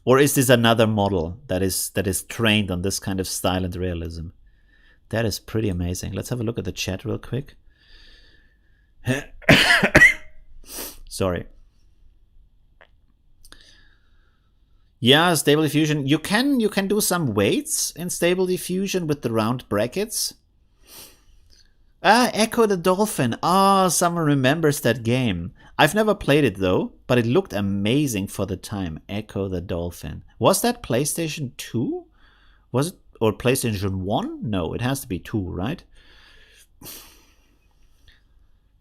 Speaker 1: or is this another model that is trained on this kind of style and realism? That is pretty amazing. Let's have a look at the chat real quick. Sorry. Yeah, Stable Diffusion. You can do some weights in Stable Diffusion with the round brackets. Echo the Dolphin. Oh, someone remembers that game. I've never played it though, but it looked amazing for the time. Echo the Dolphin. Was that PlayStation 2? Was it, or PlayStation 1? No, it has to be 2, right?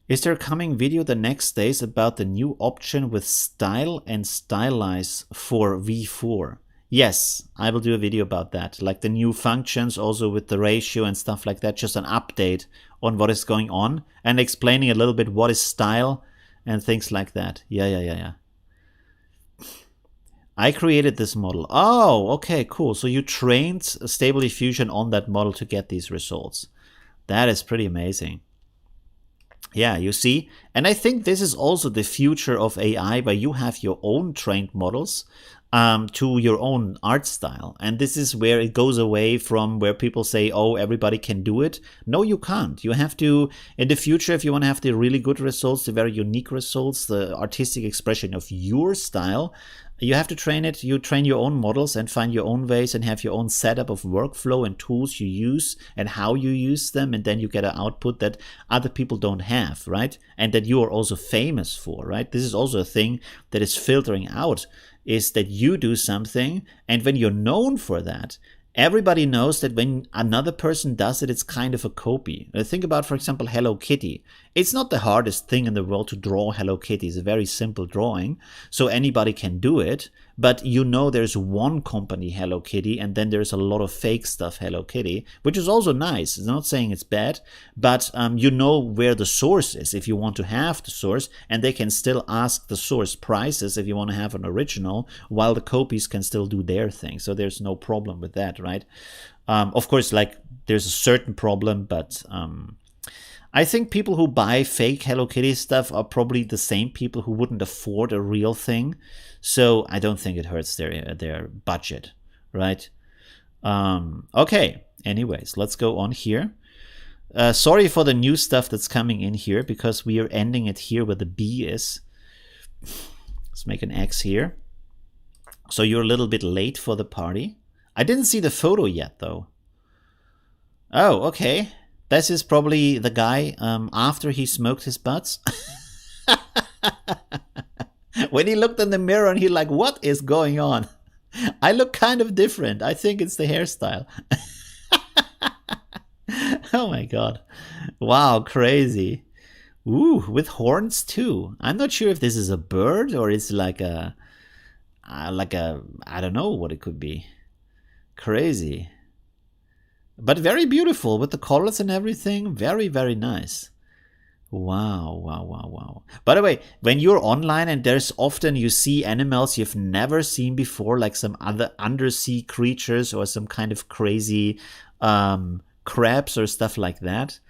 Speaker 1: Is there a coming video the next days about the new option with style and stylize for V4? Yes, I will do a video about that. Like the new functions also with the ratio and stuff like that. Just an update on what is going on and explaining a little bit what is style and things like that. Yeah. I created this model. Oh, okay, cool. So you trained Stable Diffusion on that model to get these results. That is pretty amazing. Yeah, you see? And I think this is also the future of AI, where you have your own trained models to your own art style. And this is where it goes away from where people say, oh, everybody can do it. No, you can't. You have to, in the future, if you want to have the really good results, the very unique results, the artistic expression of your style, you have to train it. You train your own models and find your own ways and have your own setup of workflow and tools you use and how you use them. And then you get an output that other people don't have, right? And that you are also famous for, right? This is also a thing that is filtering out, is that you do something, and when you're known for that, everybody knows that when another person does it, it's kind of a copy. Think about, for example, Hello Kitty. It's not the hardest thing in the world to draw Hello Kitty. It's a very simple drawing, so anybody can do it. But you know there's one company, Hello Kitty, and then there's a lot of fake stuff, Hello Kitty, which is also nice. I'm not saying it's bad, but you know where the source is if you want to have the source, and they can still ask the source prices if you want to have an original, while the copies can still do their thing. So there's no problem with that, right? Of course, like there's a certain problem, but I think people who buy fake Hello Kitty stuff are probably the same people who wouldn't afford a real thing. So I don't think it hurts their budget, right? Okay, anyways, let's go on here. Sorry for the new stuff that's coming in here, because we are ending it here where the B is. Let's make an X here. So you're a little bit late for the party. I didn't see the photo yet, though. Oh, okay. This is probably the guy after he smoked his butts. When he looked in the mirror and he like, what is going on? I look kind of different. I think it's the hairstyle. Oh my god. Wow, crazy. Ooh, with horns too. I'm not sure if this is a bird or it's like a I don't know what it could be. Crazy. But very beautiful with the colors and everything. Very, very nice. Wow. By the way, when you're online and there's often you see animals you've never seen before, like some other undersea creatures or some kind of crazy crabs or stuff like that,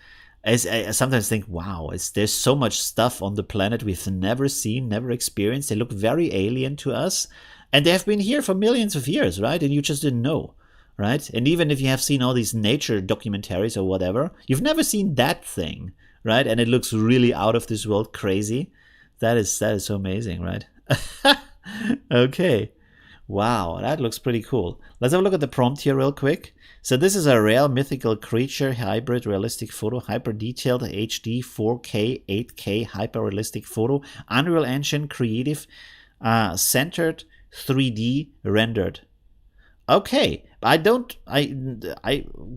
Speaker 1: I sometimes think, wow, there's so much stuff on the planet we've never seen, never experienced. They look very alien to us. And they have been here for millions of years, right? And you just didn't know. Right? And even if you have seen all these nature documentaries or whatever, you've never seen that thing, right? And it looks really out of this world crazy. That is so amazing, right? Okay. Wow, that looks pretty cool. Let's have a look at the prompt here real quick. So this is a rare mythical creature, hybrid realistic photo, hyper detailed HD 4K 8K hyper realistic photo, Unreal Engine creative, centered 3D rendered. Okay, I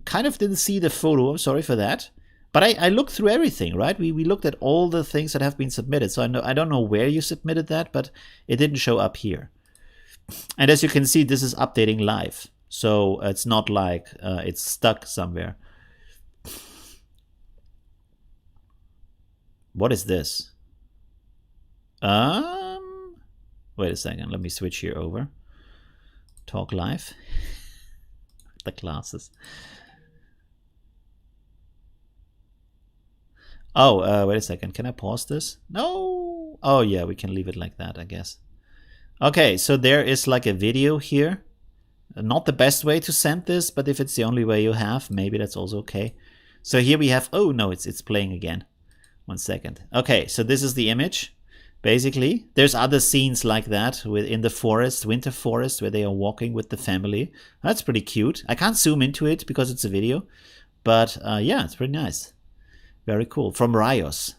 Speaker 1: kind of didn't see the photo. I'm sorry for that. But I looked through everything, right? We looked at all the things that have been submitted. So I don't know where you submitted that, but it didn't show up here. And as you can see, this is updating live. So it's not like it's stuck somewhere. What is this? Wait a second. Let me switch here over. Talk live. The glasses. Oh, wait a second. Can I pause this? No. Oh, yeah, we can leave it like that, I guess. Okay, so there is like a video here. Not the best way to send this, but if it's the only way you have, maybe that's also okay. So here we have, oh no, it's playing again. 1 second. Okay, so this is the image. Basically, there's other scenes like that in the forest, winter forest, where they are walking with the family. That's pretty cute. I can't zoom into it because it's a video, but yeah, it's pretty nice. Very cool. From Rios.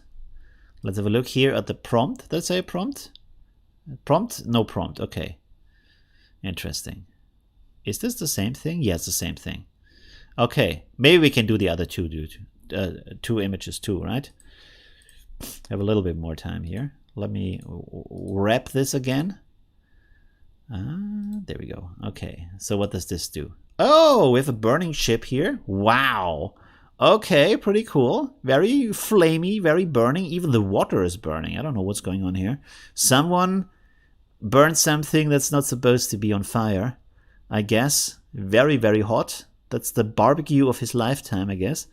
Speaker 1: Let's have a look here at the prompt. Does it say a prompt? Prompt? No prompt. Okay. Interesting. Is this the same thing? Yeah, it's the same thing. Okay. Maybe we can do the other two, two images too, right? Have a little bit more time here. Let me wrap this again. There we go. Okay. So what does this do? Oh, we have a burning ship here. Wow. Okay, pretty cool. Very flamey, very burning. Even the water is burning. I don't know what's going on here. Someone burned something that's not supposed to be on fire, I guess. Very, very hot. That's the barbecue of his lifetime, I guess.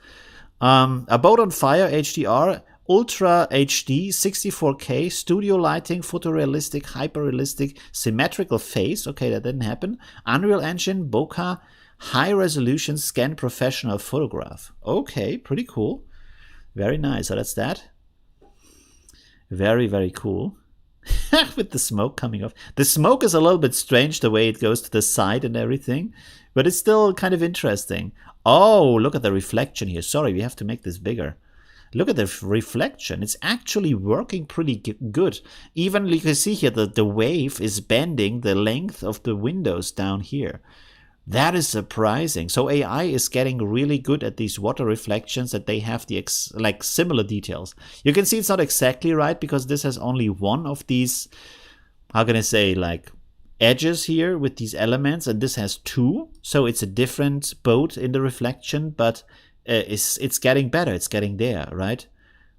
Speaker 1: A boat on fire, HDR, Ultra HD, 64K, studio lighting, photorealistic, hyper-realistic, symmetrical face. Okay, that didn't happen. Unreal Engine, bokeh, high-resolution scan professional photograph. Okay, pretty cool. Very nice. So that's that. Very, very cool. With the smoke coming off. The smoke is a little bit strange, the way it goes to the side and everything, but it's still kind of interesting. Oh, look at the reflection here. Sorry, we have to make this bigger. Look at the reflection. It's actually working pretty good. Even you can see here that the wave is bending the length of the windows down here. That is surprising. So AI is getting really good at these water reflections, that they have the like similar details. You can see it's not exactly right because this has only one of these, how can I say, like edges here with these elements, and this has two. So it's a different boat in the reflection, but it's getting better. It's getting there, right?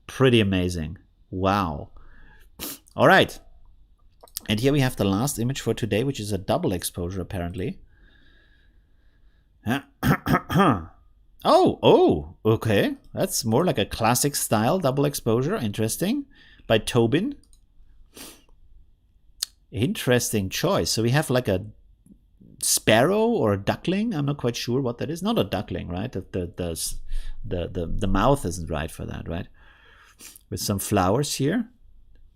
Speaker 1: Pretty amazing. Wow. All right. And here we have the last image for today, which is a double exposure apparently. Oh, okay. That's more like a classic style double exposure. Interesting. By Tobin. Interesting choice. So we have like a sparrow or a duckling. I'm not quite sure what that is. Not a duckling, right? The mouth isn't right for that, right? With some flowers here.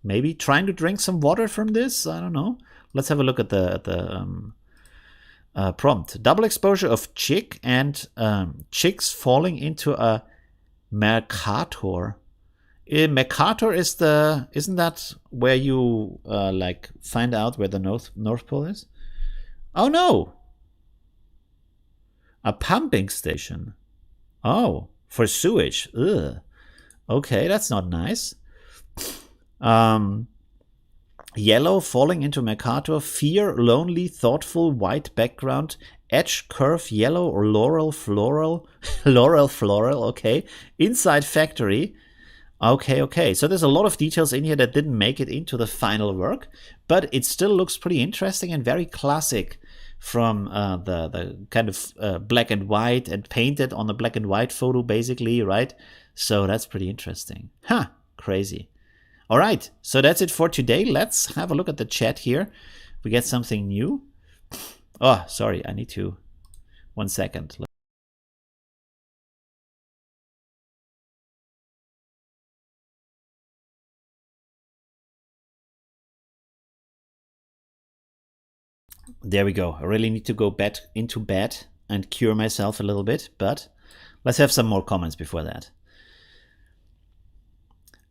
Speaker 1: Maybe trying to drink some water from this. I don't know. Let's have a look at the prompt. Double exposure of chick and chicks falling into a mercator. Mercator is isn't that where you like find out where the North Pole is? Oh no, a pumping station. Oh, for sewage. Ugh. Okay, that's not nice. Yellow falling into Mercator, fear, lonely, thoughtful, white background, edge, curve, yellow, or laurel, floral, laurel, floral, okay. Inside factory. Okay. So there's a lot of details in here that didn't make it into the final work, but it still looks pretty interesting and very classic from the kind of black and white and painted on a black and white photo, basically, right? So that's pretty interesting. Huh, crazy. All right, so that's it for today. Let's have a look at the chat here. We get something new. Oh, sorry, I need to... 1 second. There we go. I really need to go into bed and cure myself a little bit, but let's have some more comments before that.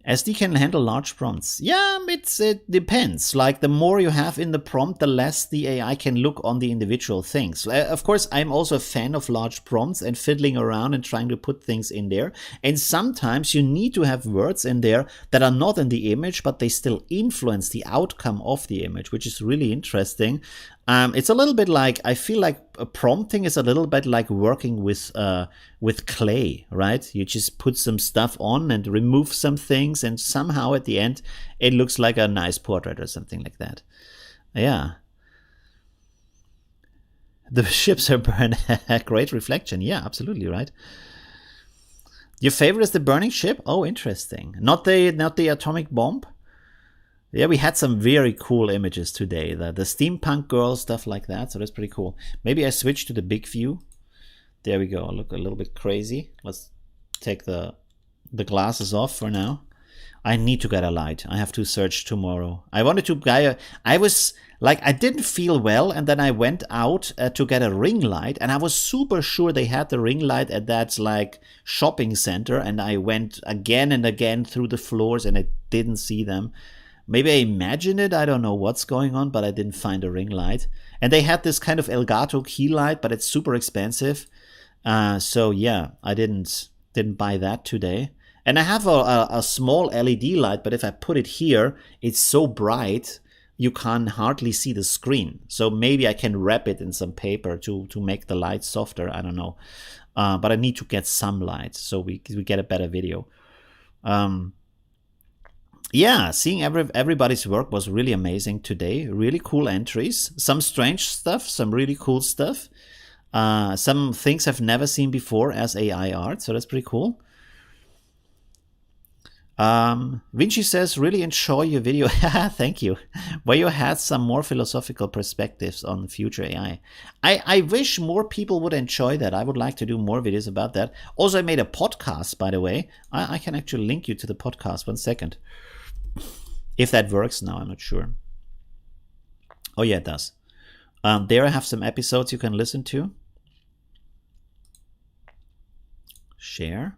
Speaker 1: SD can handle large prompts. Yeah, it depends. Like the more you have in the prompt, the less the AI can look on the individual things. Of course, I'm also a fan of large prompts and fiddling around and trying to put things in there. And sometimes you need to have words in there that are not in the image, but they still influence the outcome of the image, which is really interesting. It's a little bit like, I feel like prompting is a little bit like working with clay, right? You just put some stuff on and remove some things, and somehow at the end it looks like a nice portrait or something like that. Yeah. The ships are burned. Great reflection. Yeah, absolutely right. Your favorite is the burning ship? Oh, interesting. Not the atomic bomb? Yeah, we had some very cool images today. The steampunk girl, stuff like that. So that's pretty cool. Maybe I switch to the big view. There we go. Look a little bit crazy. Let's take the glasses off for now. I need to get a light. I have to search tomorrow. I wanted to I was like, I didn't feel well, and then I went out to get a ring light, and I was super sure they had the ring light at that like shopping center, and I went again and again through the floors, and I didn't see them. Maybe I imagined it. I don't know what's going on, but I didn't find a ring light. And they had this kind of Elgato key light, but it's super expensive. So yeah, I didn't buy that today. And I have a small LED light, but if I put it here, it's so bright you can hardly see the screen. So maybe I can wrap it in some paper to make the light softer. I don't know. But I need to get some light so we get a better video. Yeah, seeing everybody's work was really amazing today. Really cool entries. Some strange stuff, some really cool stuff. Some things I've never seen before as AI art, so that's pretty cool. Vinci says, really enjoy your video. Thank you. Where you had some more philosophical perspectives on future AI. I wish more people would enjoy that. I would like to do more videos about that. Also, I made a podcast, by the way. I can actually link you to the podcast. 1 second. If that works now, I'm not sure. Oh, yeah, it does. There I have some episodes you can listen to. Share.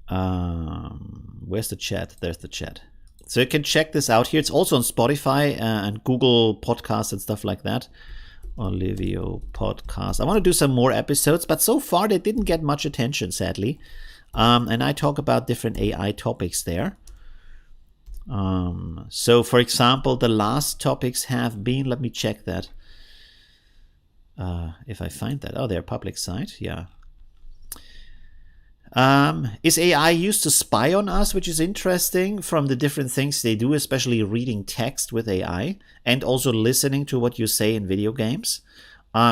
Speaker 1: Where's the chat? There's the chat. So you can check this out here. It's also on Spotify and Google Podcasts and stuff like that. Olivio podcast. I want to do some more episodes, but so far they didn't get much attention, sadly. And I talk about different AI topics there. So, for example, the last topics have been, let me check that. If I find that. Oh, they're public site. Yeah. Is AI used to spy on us, which is interesting from the different things they do, especially reading text with AI and also listening to what you say in video games.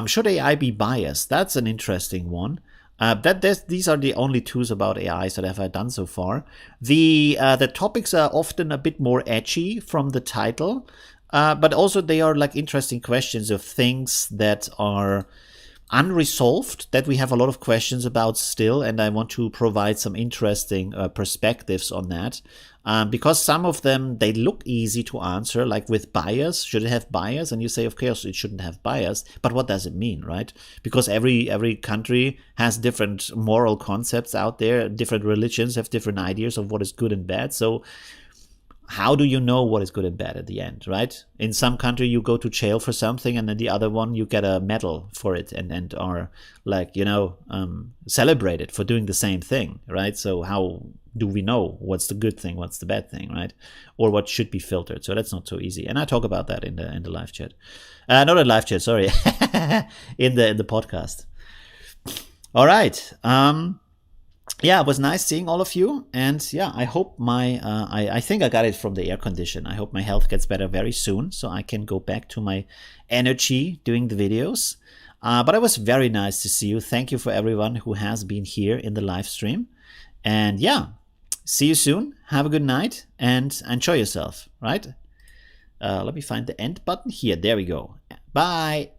Speaker 1: Should AI be biased? That's an interesting one. These are the only twos about AIs that I've done so far. The topics are often a bit more edgy from the title, but also they are like interesting questions of things that are unresolved, that we have a lot of questions about still, and I want to provide some interesting perspectives on that. Because some of them, they look easy to answer, like with bias. Should it have bias? And you say, of course, it shouldn't have bias. But what does it mean, right? Because every country has different moral concepts out there. Different religions have different ideas of what is good and bad. So how do you know what is good and bad at the end, right? In some country, you go to jail for something, and in the other one, you get a medal for it and are like, celebrated for doing the same thing, right? So how do we know what's the good thing, what's the bad thing, right? Or what should be filtered? So that's not so easy. And I talk about that in the live chat. Not a live chat, sorry. in the podcast. All right. Yeah, it was nice seeing all of you, and yeah, I hope I think I got it from the air condition. I hope my health gets better very soon, so I can go back to my energy doing the videos. But it was very nice to see you. Thank you for everyone who has been here in the live stream, and yeah, see you soon. Have a good night and enjoy yourself. Right? Let me find the end button here. There we go. Bye.